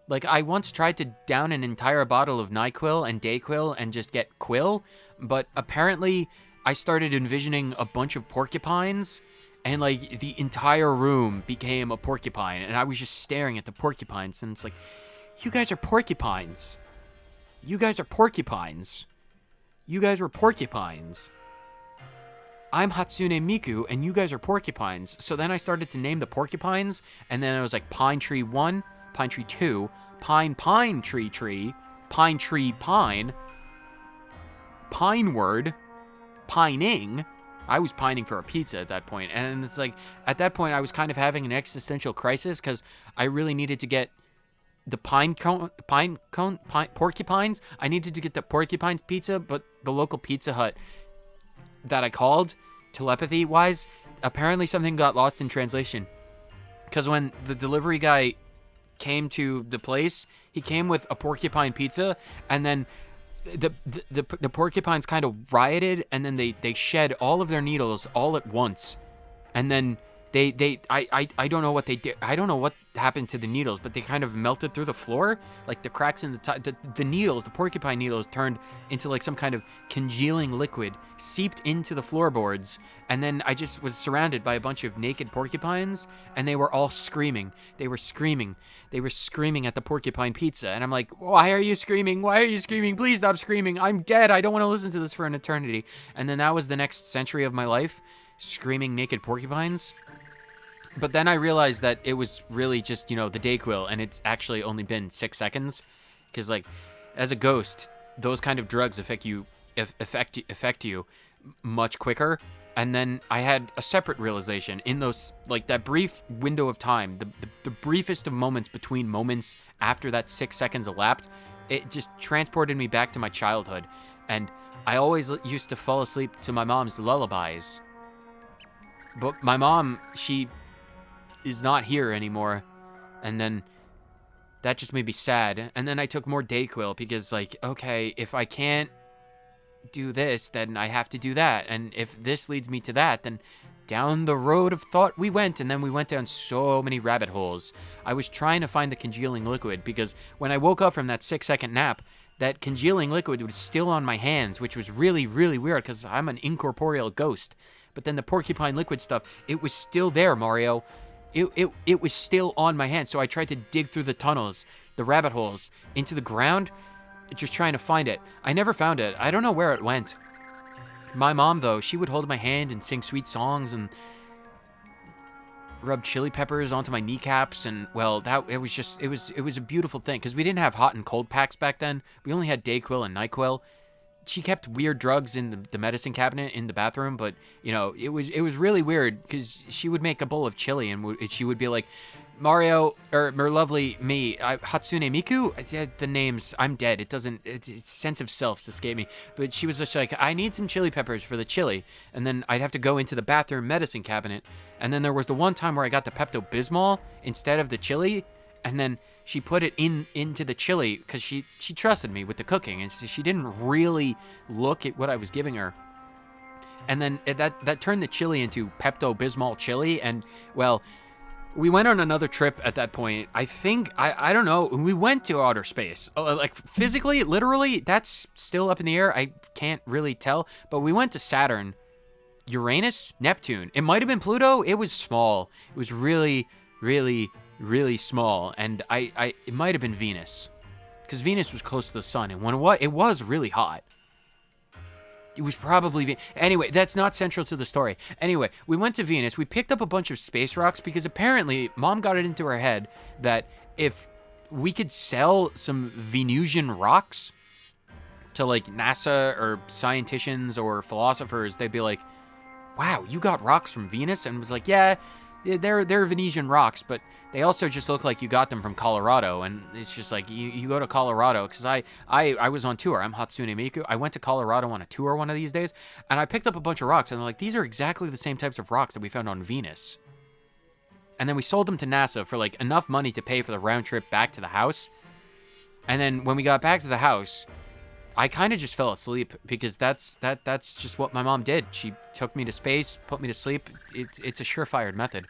Speaker 1: Like, I once tried to down an entire bottle of NyQuil and Dayquil and just get Quill, but apparently I started envisioning a bunch of porcupines, and like the entire room became a porcupine, and I was just staring at the porcupines, and it's like, you guys are porcupines. You guys are porcupines. You guys were porcupines. I'm Hatsune Miku, and you guys are porcupines. So then I started to name the porcupines, and then I was like Pine Tree 1, Pine Tree 2, Pine Tree, Pine Tree Pine, Pineward, Pining. I was pining for a pizza at that point, and it's like, at that point I was kind of having an existential crisis because I really needed to get the porcupines. I needed to get the porcupines pizza, but the local Pizza Hut that I called, telepathy-wise, apparently something got lost in translation. Because when the delivery guy came to the place, he came with a porcupine pizza, and then the porcupines kind of rioted, and then they shed all of their needles all at once, and then I don't know what they did. I don't know what happened to the needles, but they kind of melted through the floor. Like the cracks in the needles, the porcupine needles turned into like some kind of congealing liquid, seeped into the floorboards. And then I just was surrounded by a bunch of naked porcupines, and they were all screaming. They were screaming at the porcupine pizza. And I'm like, why are you screaming? Why are you screaming? Please stop screaming. I'm dead. I don't want to listen to this for an eternity. And then that was the next century of my life, screaming naked porcupines. But then I realized that it was really just, the Dayquil, and it's actually only been 6 seconds. Because, like, as a ghost, those kind of drugs affect you much quicker. And then I had a separate realization in those, like, that brief window of time, the briefest of moments between moments after that 6 seconds elapsed, it just transported me back to my childhood. And I always used to fall asleep to my mom's lullabies. But my mom, she is not here anymore, and then that just made me sad. And then I took more Dayquil because, like, okay, if I can't do this, then I have to do that, and if this leads me to that, then down the road of thought we went, and then we went down so many rabbit holes. I was trying to find the congealing liquid because when I woke up from that 6-second nap, that congealing liquid was still on my hands, which was really, really weird because I'm an incorporeal ghost. But then the porcupine liquid stuff, it was still there, Mario. It was still on my hand, so I tried to dig through the tunnels, the rabbit holes, into the ground, just trying to find it. I never found it. I don't know where it went. My mom, though, she would hold my hand and sing sweet songs and rub chili peppers onto my kneecaps, and, well, it was a beautiful thing, because we didn't have hot and cold packs back then. We only had Dayquil and NyQuil. She kept weird drugs in the medicine cabinet in the bathroom, but, it was really weird because she would make a bowl of chili and she would be like, Mario, or lovely me, Hatsune Miku? The names, I'm dead. It's sense of self escape me. But she was just like, I need some chili peppers for the chili. And then I'd have to go into the bathroom medicine cabinet. And then there was the one time where I got the Pepto-Bismol instead of the chili. And then she put it into the chili because she trusted me with the cooking, and so she didn't really look at what I was giving her. And then that turned the chili into Pepto-Bismol chili, and, well, We went on another trip at that point. I think, I don't know, we went to outer space. Like, physically, literally, that's still up in the air. I can't really tell. But we went to Saturn, Uranus, Neptune. It might have been Pluto. It was small. It was really, really, really small. And it might have been Venus. Because Venus was close to the sun. And when it was really hot. It was probably... Anyway, that's not central to the story. Anyway, we went to Venus. We picked up a bunch of space rocks because apparently Mom got it into her head that if we could sell some Venusian rocks to, like, NASA or scientists or philosophers, they'd be like, wow, you got rocks from Venus? And it was like, yeah, they're Venetian rocks, but they also just look like you got them from Colorado. And it's just like, you go to Colorado, because I was on tour. I'm Hatsune Miku. I went to Colorado on a tour one of these days, and I picked up a bunch of rocks, and they're like, these are exactly the same types of rocks that we found on Venus. And then we sold them to NASA for, like, enough money to pay for the round trip back to the house. And then when we got back to the house, I kind of just fell asleep, because that's just what my mom did. She took me to space, put me to sleep. It's a surefire method.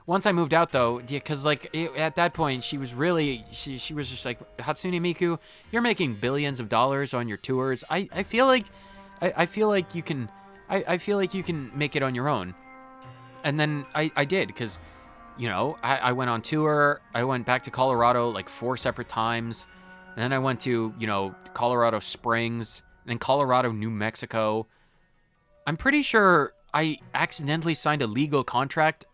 Speaker 1: Once I moved out, though, yeah, because, like, at that point, she was really, she was just like, Hatsune Miku, you're making billions of dollars on your tours. I feel like you can make it on your own. And then I did, because, you know, I went on tour. I went back to Colorado, like, 4 separate times. And then I went to, you know, Colorado Springs, and then Colorado, New Mexico. I'm pretty sure I accidentally signed a legal contract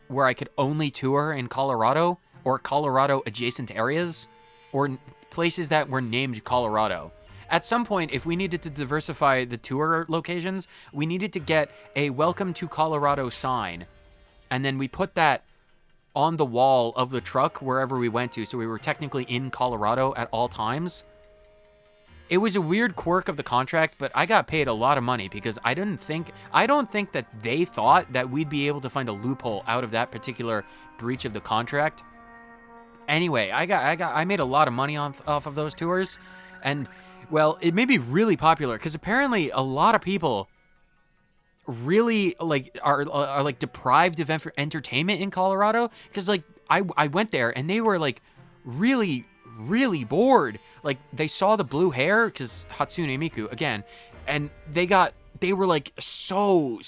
Speaker 1: where I could only tour in Colorado or Colorado adjacent areas or places that were named Colorado. At some point, if we needed to diversify the tour locations, we needed to get a Welcome to Colorado sign. And then we put that on the wall of the truck wherever we went to, so we were technically in Colorado at all times. It was a weird quirk of the contract, but I got paid a lot of money because I don't think that they thought that we'd be able to find a loophole out of that particular breach of the contract. Anyway, I made a lot of money off of those tours, and well, it made me really popular because apparently a lot of people really like are like deprived of entertainment in Colorado, because like I went there and they were like really bored. Like, they saw the blue hair, because Hatsune Miku again, and they were like so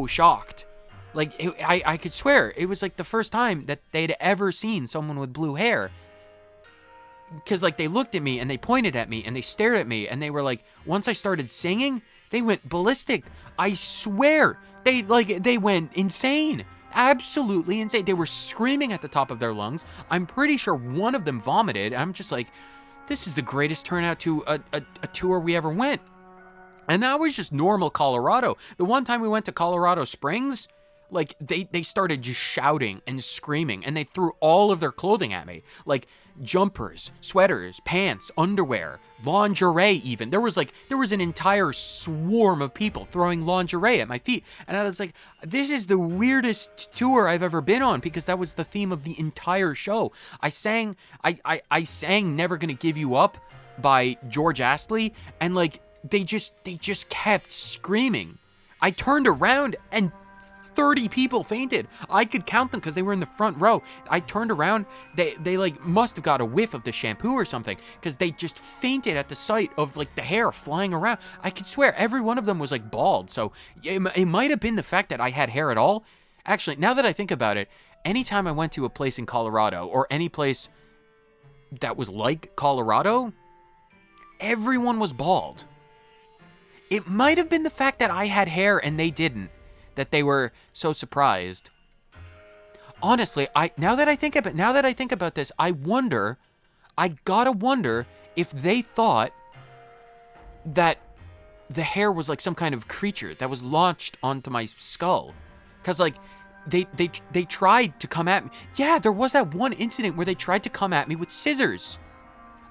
Speaker 1: shocked. Like, I could swear it was like the first time that they'd ever seen someone with blue hair, because like they looked at me and they pointed at me and they stared at me, and they were like, once I started singing, they went ballistic. I swear, they went insane. Absolutely insane. They were screaming at the top of their lungs. I'm pretty sure one of them vomited. I'm just like, this is the greatest turnout to a tour we ever went. And that was just normal Colorado. The one time we went to Colorado Springs, like, they started just shouting and screaming, and they threw all of their clothing at me. Like, jumpers, sweaters, pants, underwear, lingerie even. There was an entire swarm of people throwing lingerie at my feet. And I was like, this is the weirdest tour I've ever been on, because that was the theme of the entire show. I sang Never Gonna Give You Up by George Astley, and like, they just kept screaming. I turned around and 30 people fainted. I could count them because they were in the front row. I turned around, they like must have got a whiff of the shampoo or something, because they just fainted at the sight of like the hair flying around. I could swear every one of them was like bald, so it might have been the fact that I had hair at all. Actually, now that I think about it, anytime I went to a place in Colorado, or any place that was like Colorado, everyone was bald. It might have been the fact that I had hair and they didn't, that they were so surprised. Honestly, now that I think about this, I gotta wonder if they thought that the hair was like some kind of creature that was launched onto my skull. Cause like, they tried to come at me. Yeah, there was that one incident where they tried to come at me with scissors.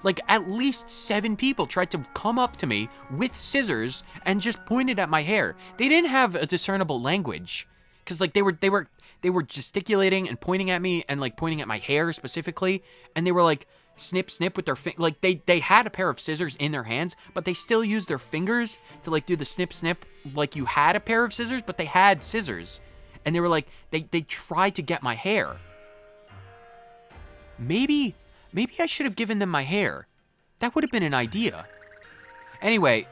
Speaker 1: Like, at least 7 people tried to come up to me with scissors and just pointed at my hair. They didn't have a discernible language, because like they were gesticulating and pointing at me, and like pointing at my hair specifically, and they were like snip with their like they had a pair of scissors in their hands, but they still used their fingers to like do the snip like you had a pair of scissors, but they had scissors, and they were like they tried to get my hair. maybe I should have given them my hair. That would have been an idea. Anyway,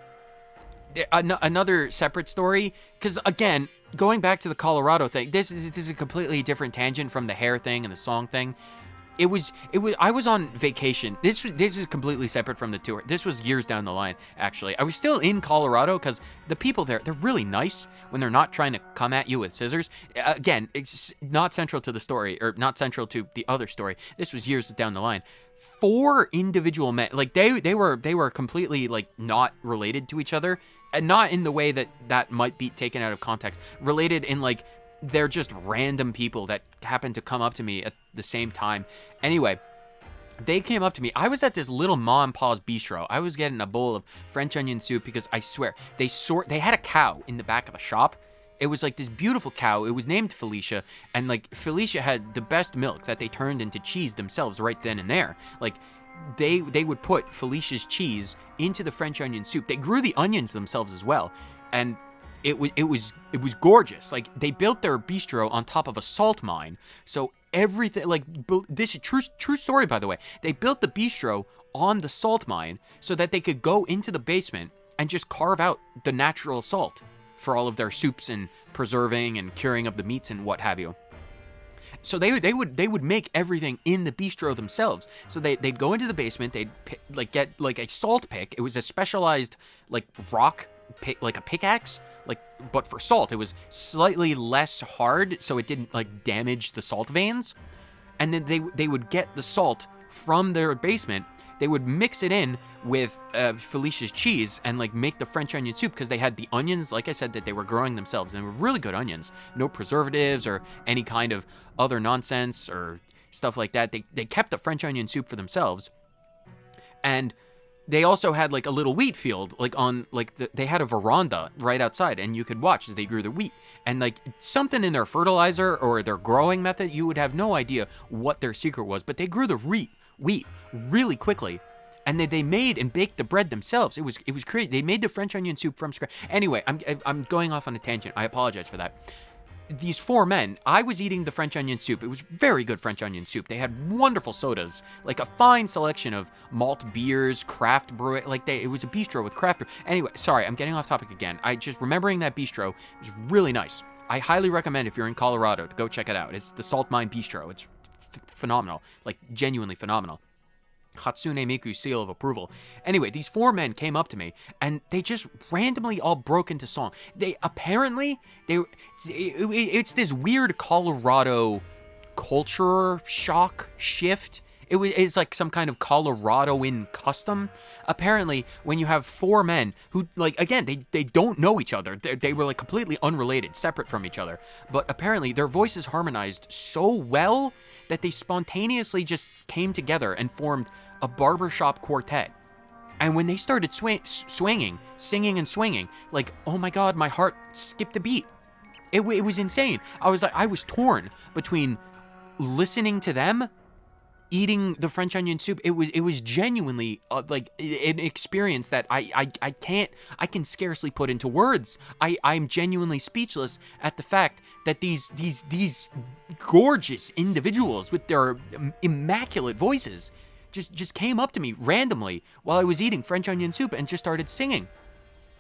Speaker 1: another separate story, because again, going back to the Colorado thing, this is a completely different tangent from the hair thing and the song thing. I was on vacation. This was completely separate from the tour. This was years down the line, actually. I was still in Colorado because the people there, they're really nice when they're not trying to come at you with scissors. Again, it's not central to the story, or not central to the other story. This was years down the line. 4 individual men, like they were completely like not related to each other, and not in the way that might be taken out of context. Related in like, they're just random people that happen to come up to me at the same time. Anyway, they came up to me. I was at this little Ma and Pa's bistro. I was getting a bowl of French onion soup because I swear, they had a cow in the back of the shop. It was like this beautiful cow. It was named Felicia, and like Felicia had the best milk that they turned into cheese themselves right then and there. Like they would put Felicia's cheese into the French onion soup. They grew the onions themselves as well, and it was gorgeous. Like they built their bistro on top of a salt mine, so everything, like, this is true story, by the way. They built the bistro on the salt mine so that they could go into the basement and just carve out the natural salt for all of their soups and preserving and curing of the meats and what have you. So they would make everything in the bistro themselves. So they'd go into the basement, they'd get like a salt pick. It was a specialized like rock pick, like a pickaxe, like, but for salt. It was slightly less hard, so it didn't like damage the salt veins. And then they would get the salt from their basement. They would mix it in with Felicia's cheese and like make the French onion soup, because they had the onions, like I said, that they were growing themselves, and they were really good onions. No preservatives or any kind of other nonsense or stuff like that. They kept the French onion soup for themselves. And they also had like a little wheat field, like on like they had a veranda right outside, and you could watch as they grew the wheat. And like something in their fertilizer or their growing method, you would have no idea what their secret was, but they grew the wheat really quickly, and they made and baked the bread themselves. It was crazy. They made the French onion soup from scratch. Anyway, I'm going off on a tangent. I apologize for that. These 4 men, I was eating the French onion soup. It was very good French onion soup. They had wonderful sodas, like a fine selection of malt beers, craft brew. Like it was a bistro with craft beer. Anyway, sorry, I'm getting off topic again. I just remembering that bistro was really nice. I highly recommend, if you're in Colorado, to go check it out. It's the Salt Mine Bistro. It's phenomenal, like genuinely phenomenal. Hatsune Miku seal of approval. Anyway, these 4 men came up to me, and they just randomly all broke into song. It's this weird Colorado culture shock shift. It's like some kind of Coloradoan custom. Apparently, when you have 4 men who, like, again, they don't know each other. They were like completely unrelated, separate from each other. But apparently their voices harmonized so well that they spontaneously just came together and formed a barbershop quartet. And when they started swinging, singing and swinging, like, oh my God, my heart skipped a beat. It was insane. I was torn between listening to them, eating the French onion soup. It was genuinely like an experience that I can scarcely put into words. I'm genuinely speechless at the fact that these gorgeous individuals with their immaculate voices just came up to me randomly while I was eating French onion soup and just started singing.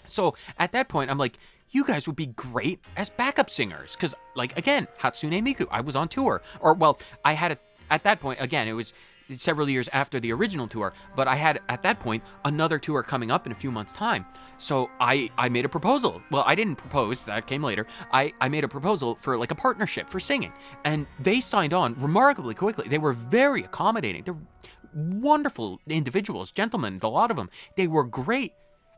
Speaker 1: So at that point, I'm like, you guys would be great as backup singers. Because, like, again, Hatsune Miku, I was on tour. Or, well, I had at that point, again, it was several years after the original tour, but I had, at that point, another tour coming up in a few months' time. So I made a proposal. Well, I didn't propose, that came later. I made a proposal for, like, a partnership for singing. And they signed on remarkably quickly. They were very accommodating. They're wonderful individuals, gentlemen, a lot of them. They were great.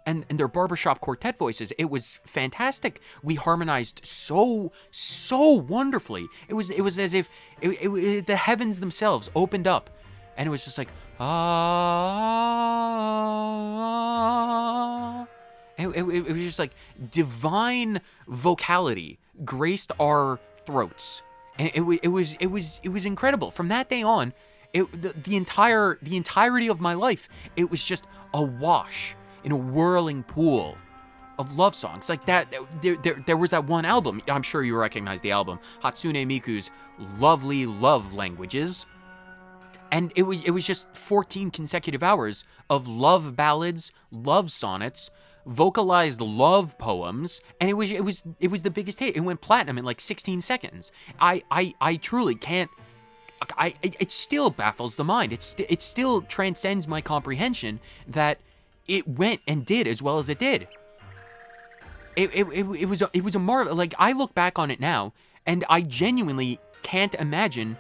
Speaker 1: And their barbershop quartet voices, it was fantastic. We harmonized so wonderfully. It was as if the heavens themselves opened up, and it was just like, ah. It was just like divine vocality graced our throats, and it was incredible. From that day on, the entirety of my life, it was just awash in a whirling pool of love songs. Like that, there was that one album, I'm sure you recognize the album, Hatsune Miku's Lovely Love Languages. And it was just 14 consecutive hours of love ballads, love sonnets, vocalized love poems, and it was the biggest hit. It went platinum in like 16 seconds. I truly can't. It still baffles the mind. It still transcends my comprehension that it went and did as well as it did. It was a marvel. Like, I look back on it now, and I genuinely can't imagine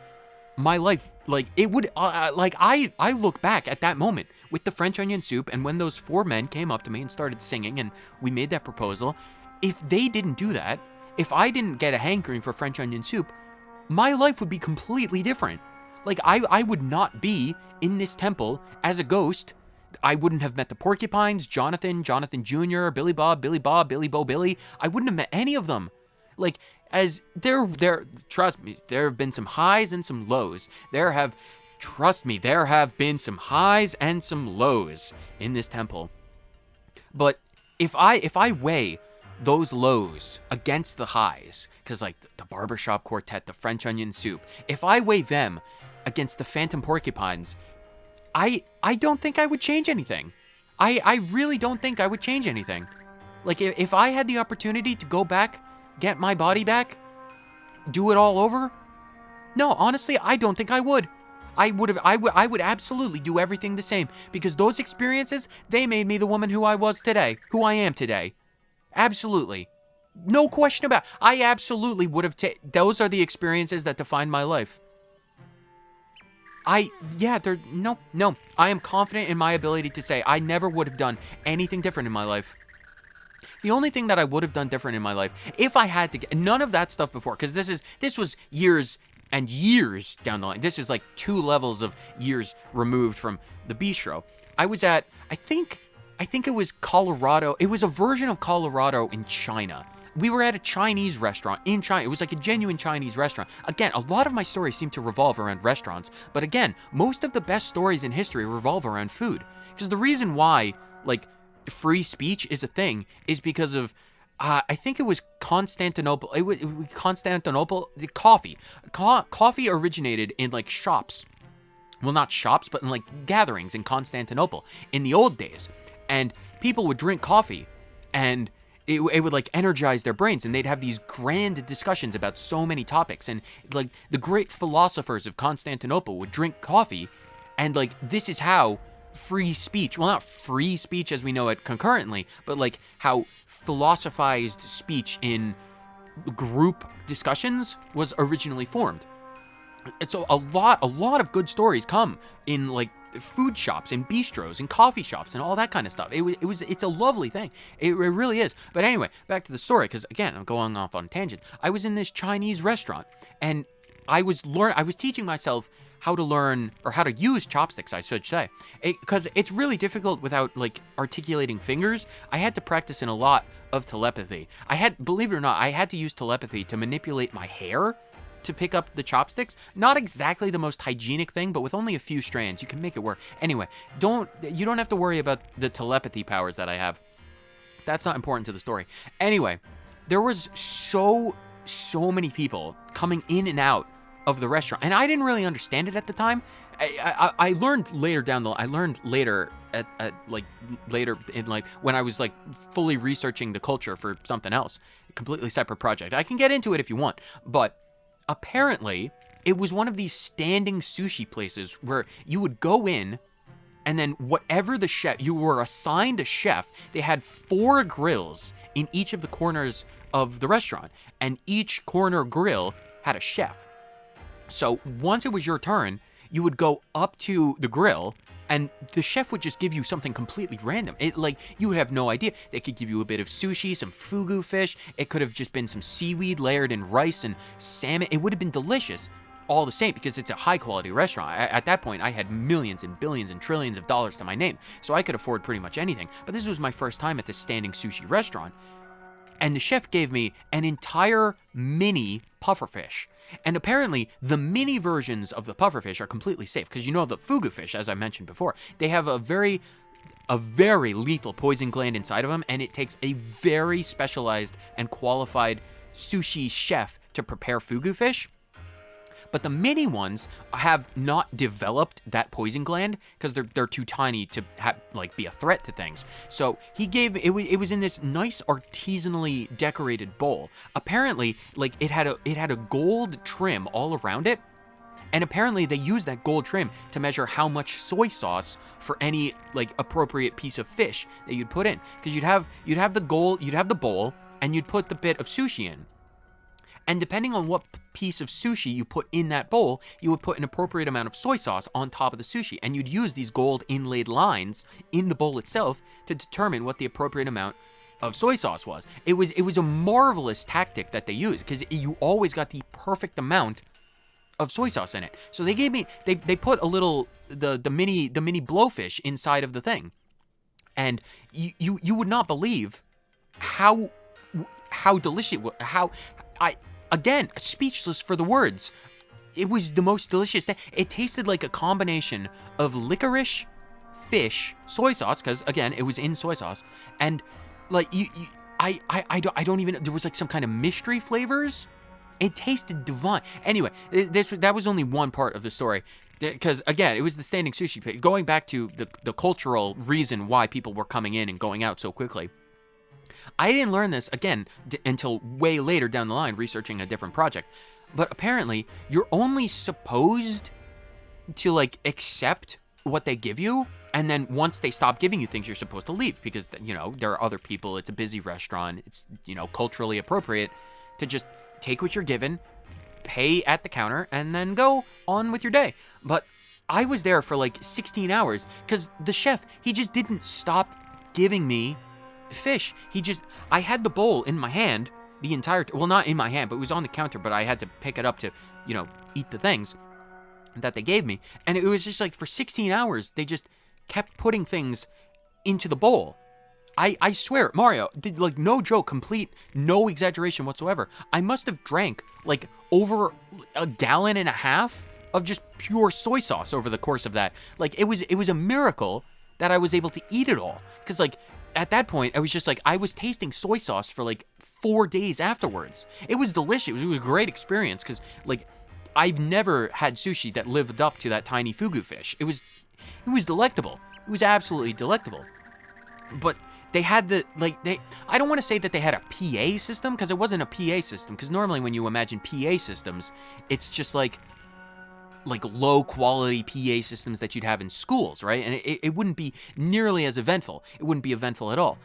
Speaker 1: my life. Like, it would, like, I look back at that moment with the French onion soup, and when those 4 men came up to me and started singing, and we made that proposal. If they didn't do that, if I didn't get a hankering for French onion soup, my life would be completely different. Like, I would not be in this temple as a ghost. I wouldn't have met the Porcupines, Jonathan Jr., Billy Bob, Billy Bo Billy. I wouldn't have met any of them. Like, as trust me, there have been some highs and some lows. There have been some highs and some lows in this temple. But if I weigh those lows against the highs, because like the barbershop quartet, the French onion soup, if I weigh them against the phantom porcupines, I don't think I would change anything. I really don't think I would change anything. Like, if I had the opportunity to go back, get my body back, do it all over, no, honestly, I don't think I would. I would absolutely do everything the same, because those experiences, they made me the woman who I was today, who I am today. Absolutely. No question about it. I absolutely would have those are the experiences that define my life. No. I am confident in my ability to say I never would have done anything different in my life. The only thing that I would have done different in my life, if I had to get, none of that stuff before, because this was years and years down the line. This is like 2 levels of years removed from the bistro. I was at, I think it was Colorado. It was a version of Colorado in China. We were at a Chinese restaurant in China. It was like a genuine Chinese restaurant. Again, a lot of my stories seem to revolve around restaurants. But again, most of the best stories in history revolve around food. Because the reason why, like, free speech is a thing is because of, I think it was Constantinople. It was Constantinople, the coffee. Coffee originated in, like, shops. Well, not shops, but in, like, gatherings in Constantinople in the old days. And people would drink coffee, and it would like energize their brains, and they'd have these grand discussions about so many topics. And like the great philosophers of Constantinople would drink coffee, and like this is how free speech, well, not free speech as we know it concurrently, but like how philosophized speech in group discussions was originally formed. And so a lot of good stories come in like food shops and bistros and coffee shops and all that kind of stuff. It's a lovely thing. It really is. But anyway, back to the story, because again, I'm going off on a tangent. I was in this Chinese restaurant, and I was teaching myself how to learn, or how to use chopsticks, I should say, because it's really difficult without like articulating fingers. I had to practice in a lot of telepathy. Believe it or not, I had to use telepathy to manipulate my hair to pick up the chopsticks. Not exactly the most hygienic thing, but with only a few strands, you can make it work. Anyway, you don't have to worry about the telepathy powers that I have. That's not important to the story. Anyway, there was so many people coming in and out of the restaurant, and I didn't really understand it at the time. I learned later later in like when I was like fully researching the culture for something else, a completely separate project. I can get into it if you want, but apparently, it was one of these standing sushi places where you would go in, and then whatever the chef, you were assigned a chef. They had 4 grills in each of the corners of the restaurant, and each corner grill had a chef. So once it was your turn, you would go up to the grill, and the chef would just give you something completely random. You would have no idea. They could give you a bit of sushi, some fugu fish. It could have just been some seaweed layered in rice and salmon. It would have been delicious all the same, because it's a high quality restaurant. At that point, I had millions and billions and trillions of dollars to my name, so I could afford pretty much anything. But this was my first time at this standing sushi restaurant, and the chef gave me an entire mini pufferfish. And apparently, the mini versions of the pufferfish are completely safe, because you know the fugu fish, as I mentioned before, they have a very lethal poison gland inside of them, and it takes a very specialized and qualified sushi chef to prepare fugu fish. but the mini ones have not developed that poison gland because they're too tiny to be a threat to things. So he gave it was in this nice artisanally decorated bowl. Apparently, like it had a gold trim all around it. And apparently they use that gold trim to measure how much soy sauce for any like appropriate piece of fish that you'd put in. Because you'd have the bowl, and you'd put the bit of sushi in. And depending on what piece of sushi you put in that bowl, you would put an appropriate amount of soy sauce on top of the sushi. And you'd use these gold inlaid lines in the bowl itself to determine what the appropriate amount of soy sauce was. It was a marvelous tactic that they used because you always got the perfect amount of soy sauce in it. So they gave me they put a little the mini blowfish inside of the thing, and you would not believe how delicious again speechless for the words. It was the most delicious thing. It tasted like a combination of licorice, fish, soy sauce, because again it was in soy sauce, and like I don't even, there was like some kind of mystery flavors. It tasted divine. Anyway, that was only one part of the story. Because, again, it was the standing sushi pit. Going back to the cultural reason why people were coming in and going out so quickly. I didn't learn this, again, until way later down the line, researching a different project. But apparently, you're only supposed to, like, accept what they give you. And then once they stop giving you things, you're supposed to leave. Because, you know, there are other people. It's a busy restaurant. It's, you know, culturally appropriate to just take what you're given, pay at the counter, and then go on with your day. But I was there for like 16 hours because the chef, he just didn't stop giving me fish. I had the bowl in my hand the entire well, not in my hand, but it was on the counter, but I had to pick it up to, you know, eat the things that they gave me. And it was just like for 16 hours, they just kept putting things into the bowl. I swear, Mario, like no joke, no exaggeration whatsoever. I must have drank like over a gallon and a half of just pure soy sauce over the course of that. Like it was a miracle that I was able to eat it all. Cause like at that point, I was just like, I was tasting soy sauce for like 4 days afterwards. It was delicious. It was a great experience. Cause like I've never had sushi that lived up to that tiny fugu fish. It was delectable. It was absolutely delectable. But they had I don't want to say that they had a PA system, because it wasn't a PA system, because normally when you imagine PA systems, it's just like low quality PA systems that you'd have in schools, right? And it wouldn't be nearly as eventful. It wouldn't be eventful at all.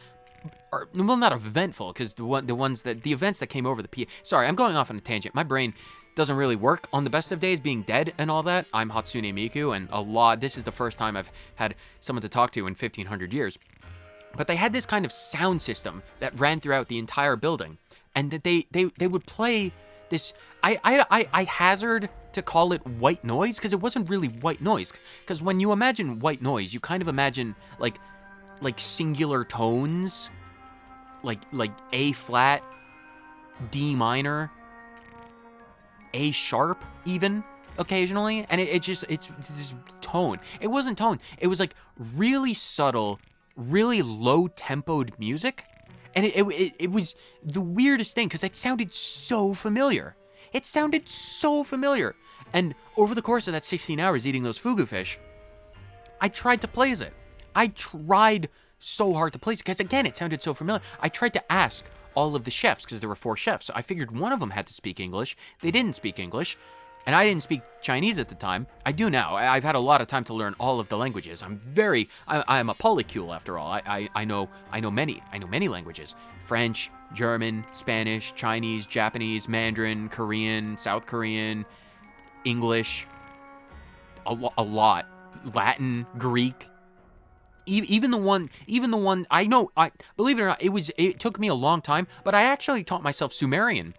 Speaker 1: Or, well, not eventful, because the events that came over the PA. Sorry, I'm going off on a tangent. My brain doesn't really work on the best of days, being dead and all that. I'm Hatsune Miku, and this is the first time I've had someone to talk to in 1,500 years. But they had this kind of sound system that ran throughout the entire building, and that they would play this. I hazard to call it white noise, because it wasn't really white noise. Because when you imagine white noise, you kind of imagine like singular tones, like A flat, D minor, A sharp even occasionally, and it's this tone. It wasn't tone. It was like really subtle, really low-tempoed music, and it was the weirdest thing, because it sounded so familiar. And over the course of that 16 hours eating those fugu fish, I tried to place it. I tried so hard to place it, because again, it sounded so familiar. I tried to ask all of the chefs, because there were 4 chefs. So I figured one of them had to speak English. They didn't speak English. And I didn't speak Chinese at the time. I do now. I've had a lot of time to learn all of the languages. I'm a polycule after all. I know many languages. French, German, Spanish, Chinese, Japanese, Mandarin, Korean, South Korean, English, a lot. Latin, Greek. Even the one I know, believe it or not, it took me a long time, but I actually taught myself Sumerian.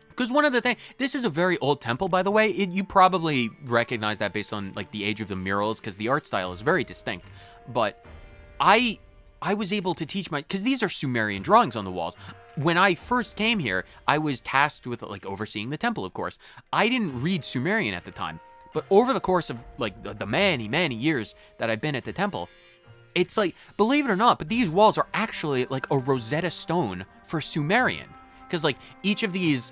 Speaker 1: Because one of the things, this is a very old temple, by the way. You probably recognize that based on like the age of the murals, because the art style is very distinct. But I was able to teach because these are Sumerian drawings on the walls. When I first came here, I was tasked with like overseeing the temple, of course. I didn't read Sumerian at the time, but over the course of like the many years that I've been at the temple, it's like, believe it or not, but these walls are actually like a Rosetta Stone for Sumerian. Because like each of these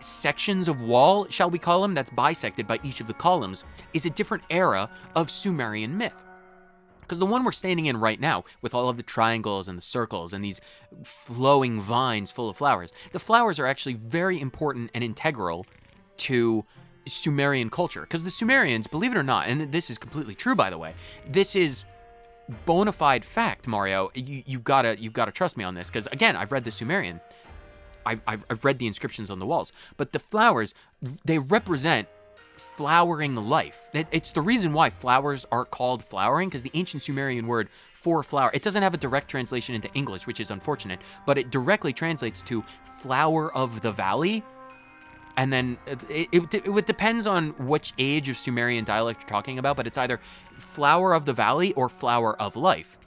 Speaker 1: sections of wall, shall we call them, that's bisected by each of the columns, is a different era of Sumerian myth. Because the one we're standing in right now, with all of the triangles and the circles and these flowing vines full of flowers, the flowers are actually very important and integral to Sumerian culture. Because the Sumerians, believe it or not, and this is completely true, by the way, this is bona fide fact, Mario. You've gotta trust me on this. Because again, I've read the Sumerian. I've read the inscriptions on the walls. But the flowers, they represent flowering life. It's the reason why flowers are called flowering, because the ancient Sumerian word for flower, it doesn't have a direct translation into English, which is unfortunate, but it directly translates to flower of the valley. And then it depends on which age of Sumerian dialect you're talking about, but it's either flower of the valley or flower of life.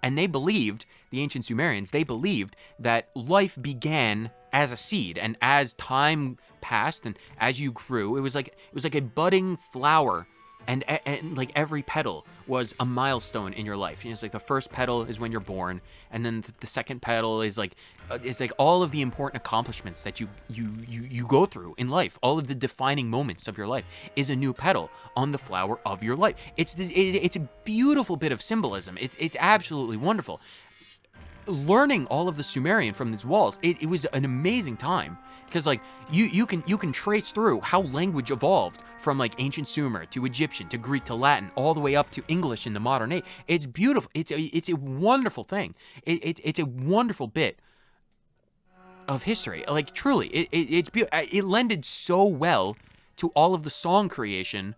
Speaker 1: And they believed, the ancient Sumerians, they believed that life began as a seed, and as time passed and as you grew, it was like a budding flower, and like every petal was a milestone in your life. You know, it's like the first petal is when you're born, and then the second petal is like all of the important accomplishments that you go through in life. All of the defining moments of your life is a new petal on the flower of your life. It's a beautiful bit of symbolism. It's absolutely wonderful. Learning all of the Sumerian from these walls, it was an amazing time, because like you can trace through how language evolved from like ancient Sumer to Egyptian to Greek to Latin, all the way up to English in the modern age. It's beautiful. It's a wonderful thing. It's a wonderful bit of history. Like truly, it's beautiful. It lended so well to all of the song creation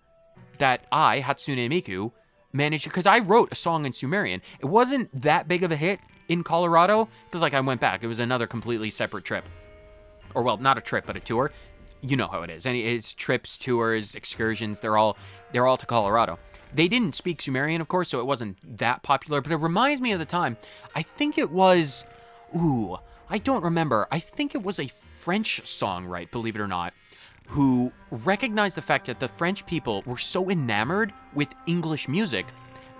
Speaker 1: that I, Hatsune Miku, managed, because I wrote a song in Sumerian. It wasn't that big of a hit in Colorado, because like I went back, it was another completely separate trip, or well, not a trip, but a tour. You know how it is. And it's trips, tours, excursions. They're all to Colorado. They didn't speak Sumerian, of course, so it wasn't that popular. But it reminds me of the time. I think it was, I don't remember. I think it was a French songwriter, believe it or not, who recognized the fact that the French people were so enamored with English music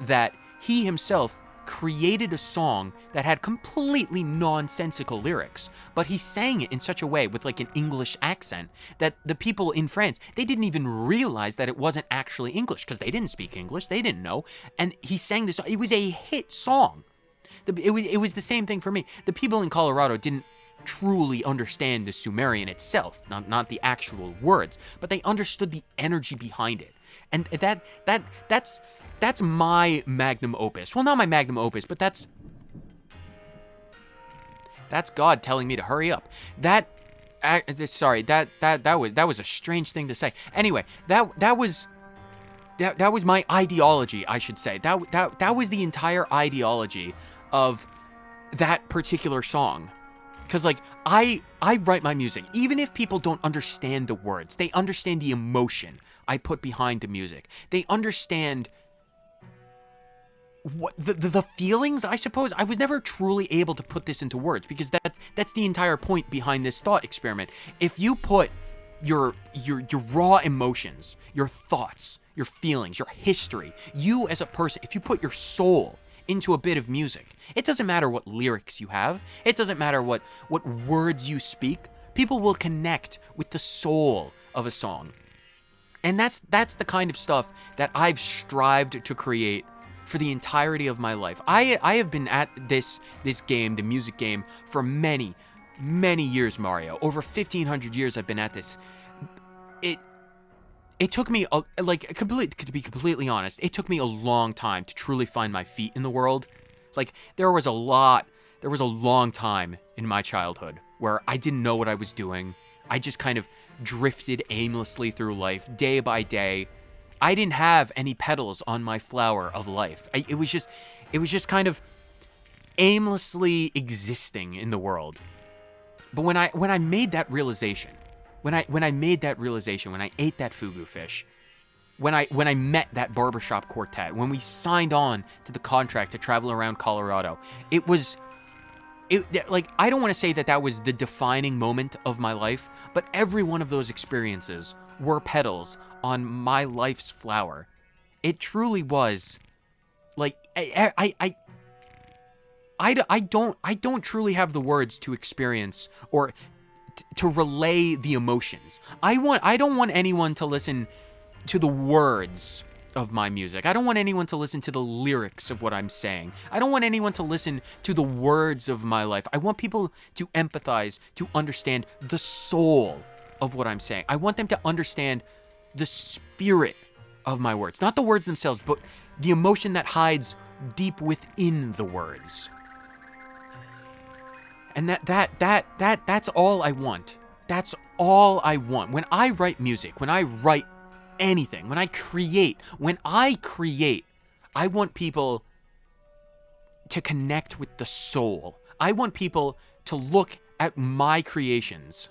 Speaker 1: that he himself created a song that had completely nonsensical lyrics, but he sang it in such a way with like an English accent that the people in France, they didn't even realize that it wasn't actually English, because they didn't speak English, they didn't know, and he sang this song. It was a hit song. It was the same thing for me. The people in Colorado didn't truly understand the Sumerian itself, not the actual words, but they understood the energy behind it, and that's my magnum opus. Well, not my magnum opus, but that's God telling me to hurry up. That was a strange thing to say. Anyway, that was my ideology, I should say. That was the entire ideology of that particular song. Because like I write my music, even if people don't understand the words, they understand the emotion I put behind the music. They understand what the feelings, I suppose. I was never truly able to put this into words, because that's the entire point behind this thought experiment. If you put your raw emotions, your thoughts, your feelings, your history, you as a person, if you put your soul into a bit of music, it doesn't matter what lyrics you have, it doesn't matter what words you speak, people will connect with the soul of a song. And that's the kind of stuff that I've strived to create for the entirety of my life. I have been at this game, the music game, for many, many years, Mario. Over 1,500 years I've been at this. It took me, to be completely honest, it took me a long time to truly find my feet in the world. Like, there was a long time in my childhood where I didn't know what I was doing. I just kind of drifted aimlessly through life, day by day. I didn't have any petals on my flower of life. It was just kind of aimlessly existing in the world. But when I made that realization, when I ate that fugu fish, when I met that barbershop quartet, when we signed on to the contract to travel around Colorado, I don't want to say that was the defining moment of my life, but every one of those experiences were petals on my life's flower. It truly was. Like, I don't truly have the words to experience or to relay the emotions. I don't want anyone to listen to the words of my music. I don't want anyone to listen to the lyrics of what I'm saying. I don't want anyone to listen to the words of my life. I want people to empathize, to understand the soul of what I'm saying. I want them to understand the spirit of my words. Not the words themselves, but the emotion that hides deep within the words. And that's all I want. That's all I want. When I write music, when I write anything, when I create, I want people to connect with the soul. I want people to look at my creations,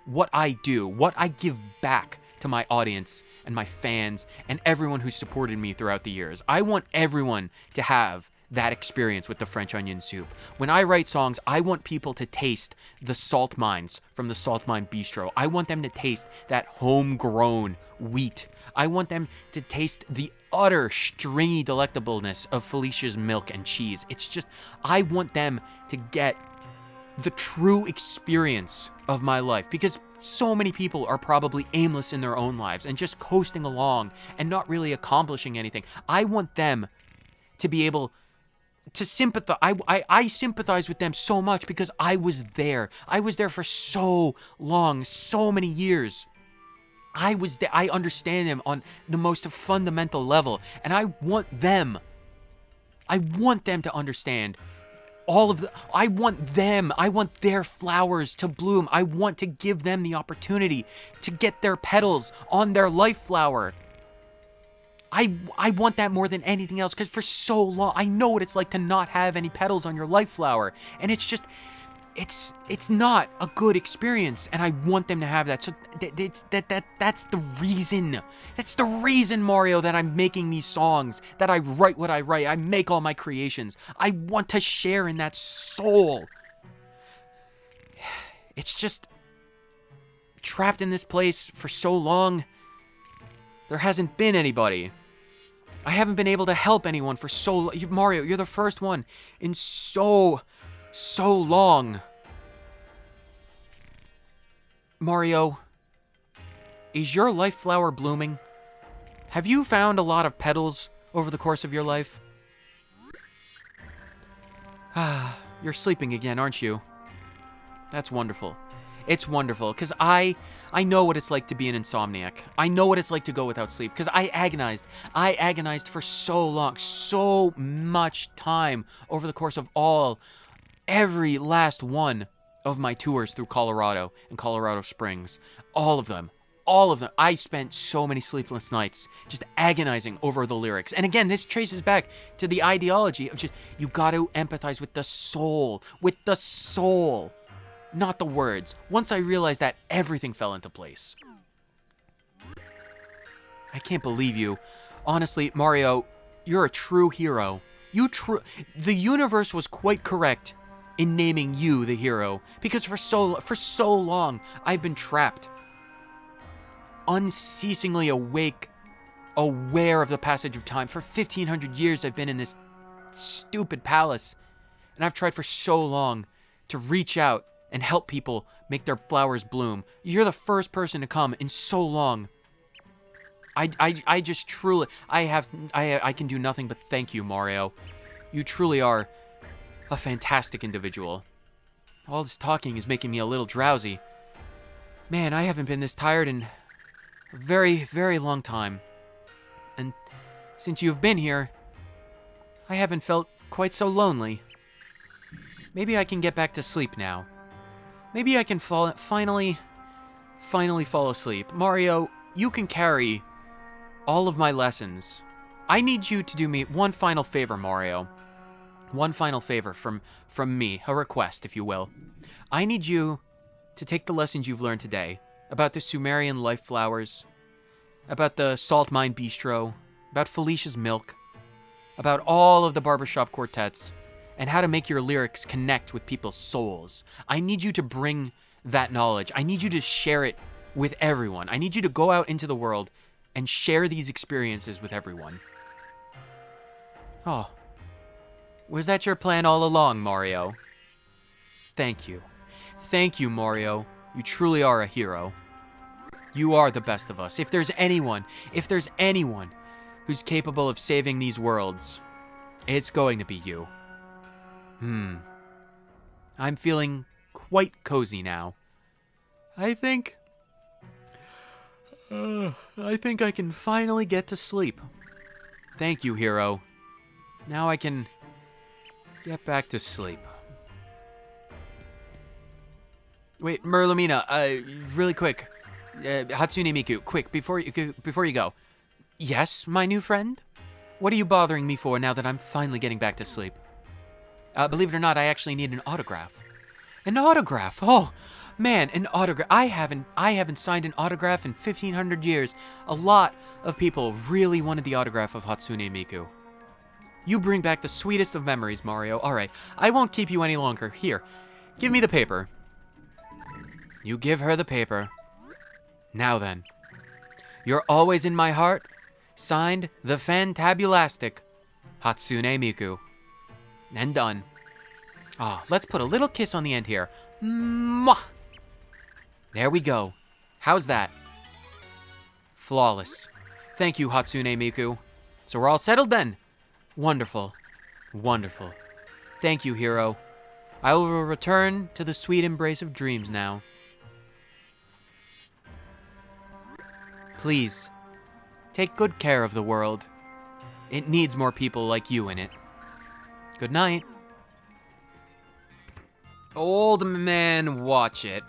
Speaker 1: what I do, what I give back to my audience and my fans and everyone who supported me throughout the years. I want everyone to have that experience with the French onion soup. When I write songs, I want people to taste the salt mines from the Salt Mine Bistro. I want them to taste that homegrown wheat. I want them to taste the utter stringy delectableness of Felicia's milk and cheese. It's just, I want them to get the true experience of my life, because so many people are probably aimless in their own lives and just coasting along and not really accomplishing anything. I want them to be able to sympathize. I sympathize with them so much because I was there. I was there for so long, so many years. I was there. I understand them on the most fundamental level, and I want them to understand all of the, I want their flowers to bloom. I want to give them the opportunity to get their petals on their life flower. I want that more than anything else, because for so long, I know what it's like to not have any petals on your life flower, and it's just, it's not a good experience, and I want them to have that. So that's the reason. That's the reason, Mario, that I'm making these songs, that I write what I write, I make all my creations. I want to share in that soul. It's just trapped in this place for so long. There hasn't been anybody. I haven't been able to help anyone for so long. Mario, you're the first one in so long. Mario, is your life flower blooming? Have you found a lot of petals over the course of your life? Ah, you're sleeping again, aren't you? That's wonderful. It's wonderful, because I know what it's like to be an insomniac. I know what it's like to go without sleep, because I agonized for so long, so much time over the course of every last one of my tours through Colorado and Colorado Springs. All of them. I spent so many sleepless nights just agonizing over the lyrics. And again, this traces back to the ideology of just, you got to empathize with the soul. Not the words. Once I realized that, everything fell into place. I can't believe you. Honestly, Mario, you're a true hero. The universe was quite correct in naming you the hero, because for so long I've been trapped, unceasingly awake, aware of the passage of time. For 1,500 years I've been in this stupid palace, and I've tried for so long to reach out and help people make their flowers bloom. You're the first person to come in so long. I just truly, I can do nothing but thank you, Mario. You truly are a fantastic individual. All this talking is making me a little drowsy. Man, I haven't been this tired in a very, very long time. And since you've been here, I haven't felt quite so lonely. Maybe I can get back to sleep now. Maybe I can finally fall asleep. Mario, you can carry all of my lessons. I need you to do me one final favor, Mario. One final favor from me, a request, if you will. I need you to take the lessons you've learned today about the Sumerian life flowers, about the Salt Mine Bistro, about Felicia's milk, about all of the barbershop quartets, and how to make your lyrics connect with people's souls. I need you to bring that knowledge. I need you to share it with everyone. I need you to go out into the world and share these experiences with everyone. Oh, was that your plan all along, Mario? Thank you. Thank you, Mario. You truly are a hero. You are the best of us. If there's anyone who's capable of saving these worlds, it's going to be you. I'm feeling quite cozy now. I think I can finally get to sleep. Thank you, hero. Now I can get back to sleep. Wait, Merlumina, really quick. Hatsune Miku, quick, before you go. Yes, my new friend? What are you bothering me for now that I'm finally getting back to sleep? Believe it or not, I actually need an autograph. An autograph? Oh, man, an autograph. I haven't signed an autograph in 1,500 years. A lot of people really wanted the autograph of Hatsune Miku. You bring back the sweetest of memories, Mario. All right, I won't keep you any longer. Here, give me the paper. You give her the paper. Now then, you're always in my heart. Signed, the fantabulastic Hatsune Miku. And done. Let's put a little kiss on the end here. Mwah! There we go. How's that? Flawless. Thank you, Hatsune Miku. So we're all settled then. Wonderful. Wonderful. Thank you, hero. I will return to the sweet embrace of dreams now. Please, take good care of the world. It needs more people like you in it. Good night. Old man, watch it.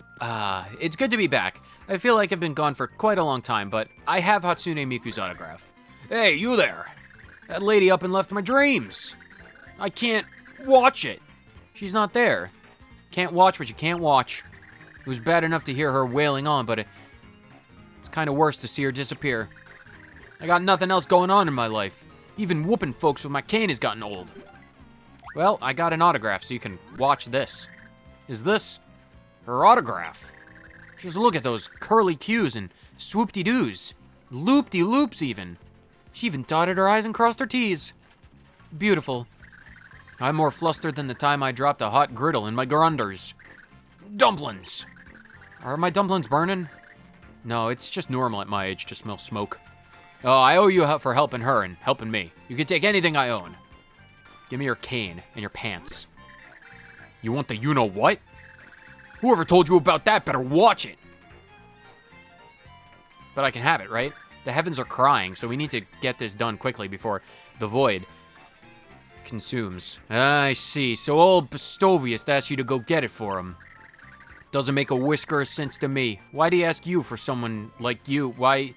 Speaker 1: It's good to be back. I feel like I've been gone for quite a long time, but I have Hatsune Miku's autograph. Hey, you there. That lady up and left my dreams. I can't watch it. She's not there. Can't watch what you can't watch. It was bad enough to hear her wailing on, but it's kind of worse to see her disappear. I got nothing else going on in my life. Even whooping folks with my cane has gotten old. Well, I got an autograph so you can watch this. Is this her autograph? Just look at those curly cues and swoop-de-doos. Loop-de-loops even. She even dotted her I's and crossed her T's. Beautiful. I'm more flustered than the time I dropped a hot griddle in my grunders. Dumplings. Are my dumplings burning? No, it's just normal at my age to smell smoke. Oh, I owe you for helping her and helping me. You can take anything I own. Give me your cane and your pants. You want the you-know-what? Whoever told you about that better watch it. But I can have it, right? The heavens are crying, so we need to get this done quickly before the void consumes. I see. So old Bestovius asked you to go get it for him. Doesn't make a whisker of sense to me. Why'd he ask you for someone like you? Why?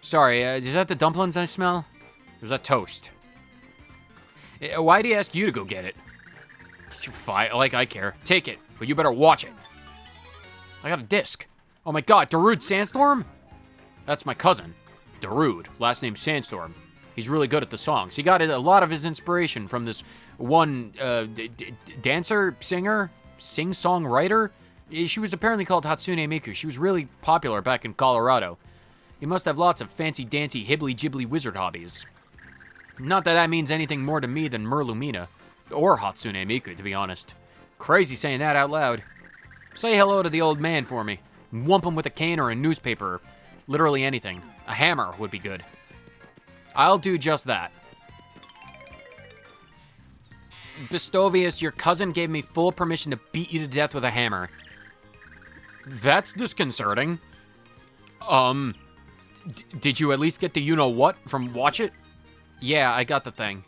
Speaker 1: Sorry, is that the dumplings I smell? Or is that toast? Why'd he ask you to go get it? Fine, like I care. Take it, but you better watch it. I got a disc. Oh my god, Darude Sandstorm? That's my cousin. Darude, last name Sandstorm. He's really good at the songs. He got a lot of his inspiration from this one dancer, singer, sing-song writer. She was apparently called Hatsune Miku. She was really popular back in Colorado. He must have lots of fancy-dancy, hibbly-jibbly wizard hobbies. Not that that means anything more to me than Merlumina, or Hatsune Miku, to be honest. Crazy saying that out loud. Say hello to the old man for me. Whump him with a cane or a newspaper. Literally anything. A hammer would be good. I'll do just that. Bestovius, your cousin gave me full permission to beat you to death with a hammer. That's disconcerting. Did you at least get the you-know-what from Watch It? Yeah, I got the thing.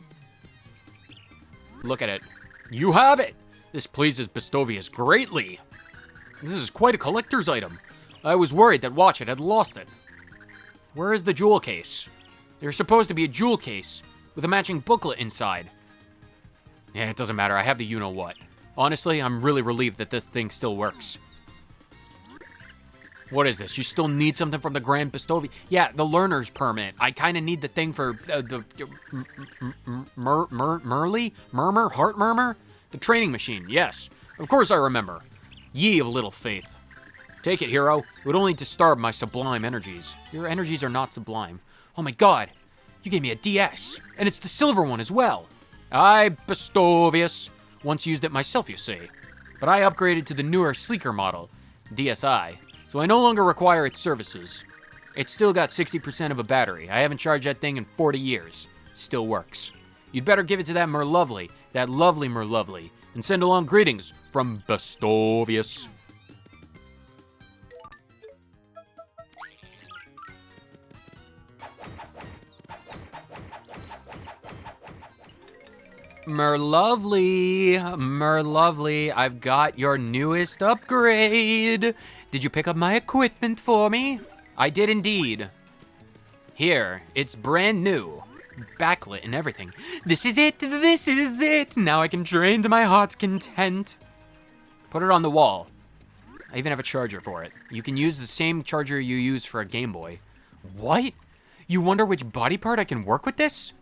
Speaker 1: Look at it. You have it! This pleases Bestovius greatly. This is quite a collector's item. I was worried that Watch It had lost it. Where is the jewel case? There's supposed to be a jewel case with a matching booklet inside. Yeah, it doesn't matter. I have the you-know-what. Honestly, I'm really relieved that this thing still works. What is this? You still need something from the Grand Bestovius? Yeah, the learner's permit. I kind of need the thing for the heart murmur? The training machine, yes. Of course I remember. Ye of little faith. Take it, hero. It would only disturb my sublime energies. Your energies are not sublime. Oh my god. You gave me a DS. And it's the silver one as well. I, Bestovius, once used it myself, you see. But I upgraded to the newer, sleeker model. DSi, so I no longer require its services. It's still got 60% of a battery. I haven't charged that thing in 40 years. It still works. You'd better give it to that Merlovely, that lovely Merlovely, and send along greetings from Bestovius. Merlovely, I've got your newest upgrade. Did you pick up my equipment for me? I did indeed. Here, it's brand new. Backlit and everything. This is it. Now I can train to my heart's content. Put it on the wall. I even have a charger for it. You can use the same charger you use for a Game Boy. What? You wonder which body part I can work with this?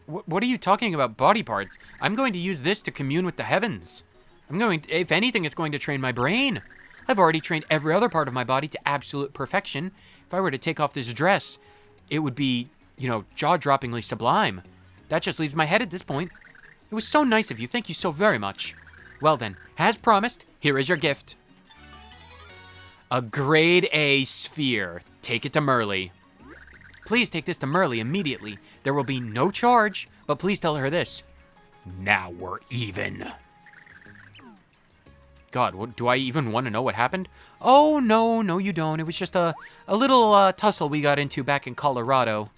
Speaker 1: What are you talking about, body parts? I'm going to use this to commune with the heavens. If anything, it's going to train my brain. I've already trained every other part of my body to absolute perfection. If I were to take off this dress, it would be, jaw-droppingly sublime. That just leaves my head at this point. It was so nice of you. Thank you so very much. Well then, as promised, here is your gift. A grade A sphere. Take it to Merly. Please take this to Merly immediately. There will be no charge, but please tell her this. Now we're even. God, do I even want to know what happened? Oh, no, you don't. It was just a little tussle we got into back in Colorado.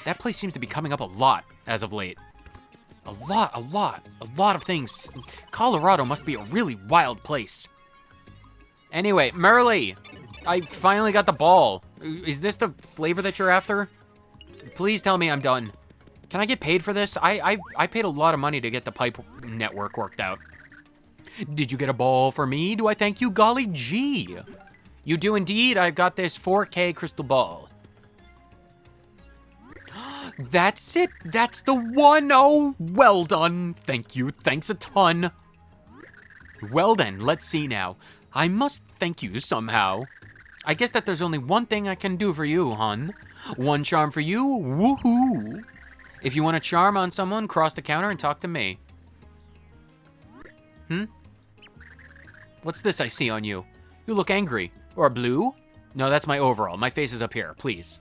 Speaker 1: That place seems to be coming up a lot as of late. A lot of things. Colorado must be a really wild place. Anyway, Merly, I finally got the ball. Is this the flavor that you're after? Please tell me I'm done. Can I get paid for this? I paid a lot of money to get the pipe network worked out. Did you get a ball for me? Do I thank you? Golly gee. You do indeed. I've got this 4K crystal ball. That's it. That's the one. Oh, well done. Thank you. Thanks a ton. Well then, let's see now. I must thank you somehow. I guess that there's only one thing I can do for you, hon. One charm for you, woohoo. If you want to charm on someone, cross the counter and talk to me. What's this I see on you? You look angry. Or blue? No, that's my overall. My face is up here, please.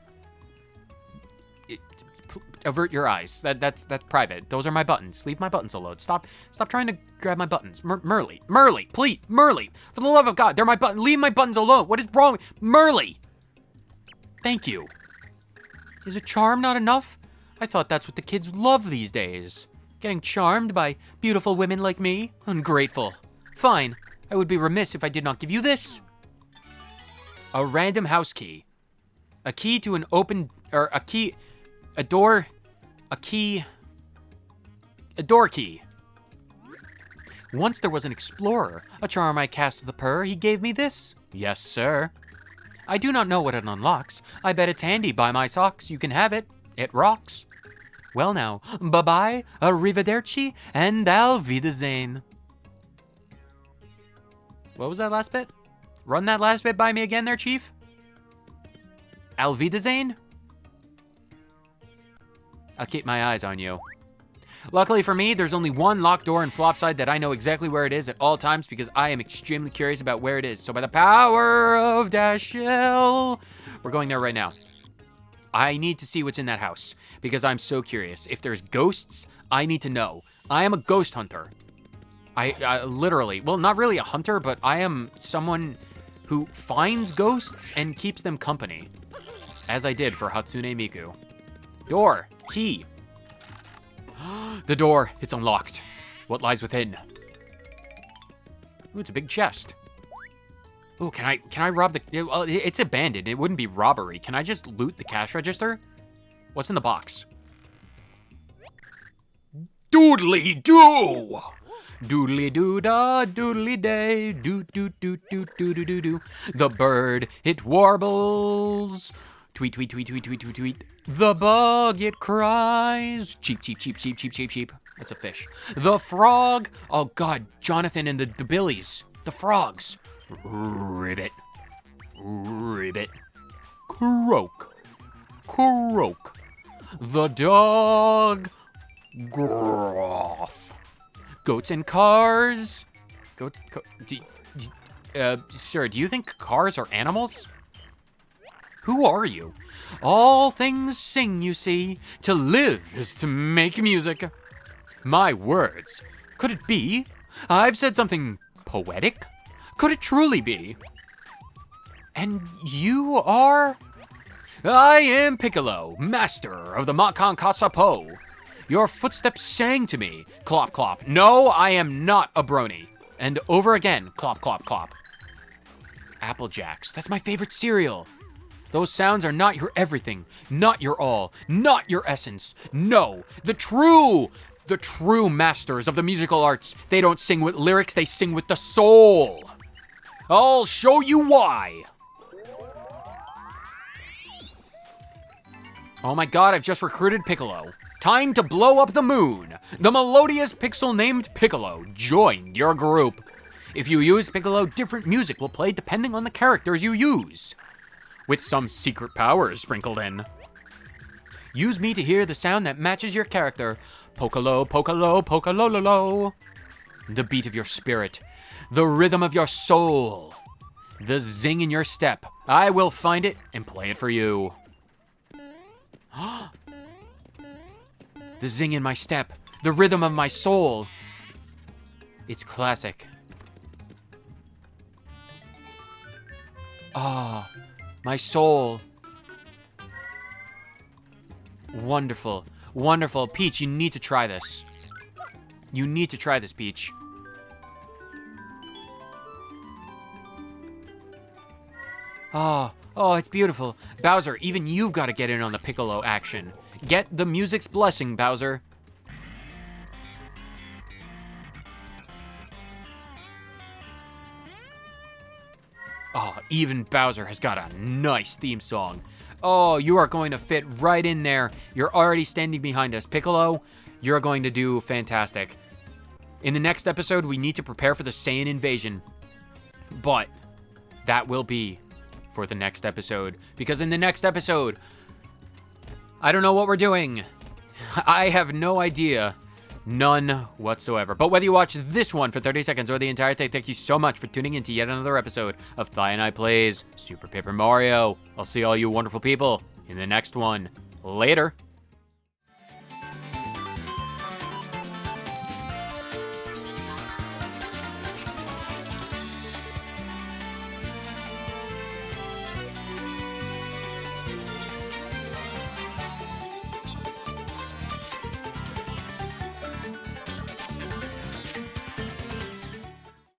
Speaker 1: Avert your eyes. That's private. Those are my buttons. Leave my buttons alone. Stop trying to grab my buttons. Merly, please, Merly. For the love of God, they're my buttons. Leave my buttons alone. What is wrong? Merly. Thank you. Is a charm not enough? I thought that's what the kids love these days. Getting charmed by beautiful women like me? Ungrateful. Fine. I would be remiss if I did not give you this. A random house key. A key to an open, or a key, a door, a key, a door key. Once there was an explorer, a charm I cast with a purr, he gave me this. Yes, sir. I do not know what it unlocks. I bet it's handy by my socks. You can have it. It rocks. Well now, bye-bye, arrivederci, and auf Wiedersehen. What was that last bit? Run that last bit by me again there, Chief? Auf Wiedersehen? I'll keep my eyes on you. Luckily for me, there's only one locked door in Flopside that I know exactly where it is at all times because I am extremely curious about where it is. So by the power of Dashell, we're going there right now. I need to see what's in that house because I'm so curious. If there's ghosts, I need to know. I am a ghost hunter. I literally, well, not really a hunter, but I am someone who finds ghosts and keeps them company, as I did for Hatsune Miku. Door, key. The door, it's unlocked. What lies within? Ooh, it's a big chest. Ooh, can I rob the, well, it's abandoned. It wouldn't be robbery. Can I just loot the cash register? What's in the box? Doodly-doo! Doodly-doo-da, doodly-day, doo-doo-doo-doo-doo-doo-doo-doo. The bird, it warbles. Tweet, tweet, tweet, tweet, tweet, tweet, tweet. The bug, it cries. Cheep, cheep, cheep, cheep, cheep, cheep, cheep. That's a fish. The frog. Oh, God, Jonathan and the Billies. The frogs. Ribbit. Ribbit. Croak. Croak. The dog. Groff. Goats and cars. Sir, do you think cars are animals? Who are you? All things sing, you see. To live is to make music. My words. Could it be? I've said something poetic? Could it truly be? And you are? I am Piccolo, master of the Makan Kasapo. Your footsteps sang to me. Clop, clop. No, I am not a brony. And over again. Clop, clop, clop. Apple Jacks. That's my favorite cereal. Those sounds are not your everything, not your all, not your essence. No, the true masters of the musical arts. They don't sing with lyrics, they sing with the soul. I'll show you why. Oh my god, I've just recruited Piccolo. Time to blow up the moon. The melodious pixel named Piccolo joined your group. If you use Piccolo, different music will play depending on the characters you use, with some secret powers sprinkled in. Use me to hear the sound that matches your character. Pocalo, pocalo, pocolololo. The beat of your spirit, the rhythm of your soul, the zing in your step. I will find it and play it for you. The zing in my step, the rhythm of my soul. It's classic. Ah, my soul. Wonderful, wonderful. Peach, you need to try this. You need to try this, Peach. Oh, it's beautiful. Bowser, even you've got to get in on the Piccolo action. Get the music's blessing, Bowser. Oh, even Bowser has got a nice theme song. Oh, you are going to fit right in there. You're already standing behind us. Piccolo, you're going to do fantastic. In the next episode, we need to prepare for the Saiyan invasion. But that will be for the next episode. Because in the next episode, I don't know what we're doing. I have no idea. None whatsoever. But whether you watch this one for 30 seconds or the entire thing, thank you so much for tuning in to yet another episode of Thigh and I Plays Super Paper Mario. I'll see all you wonderful people in the next one. Later.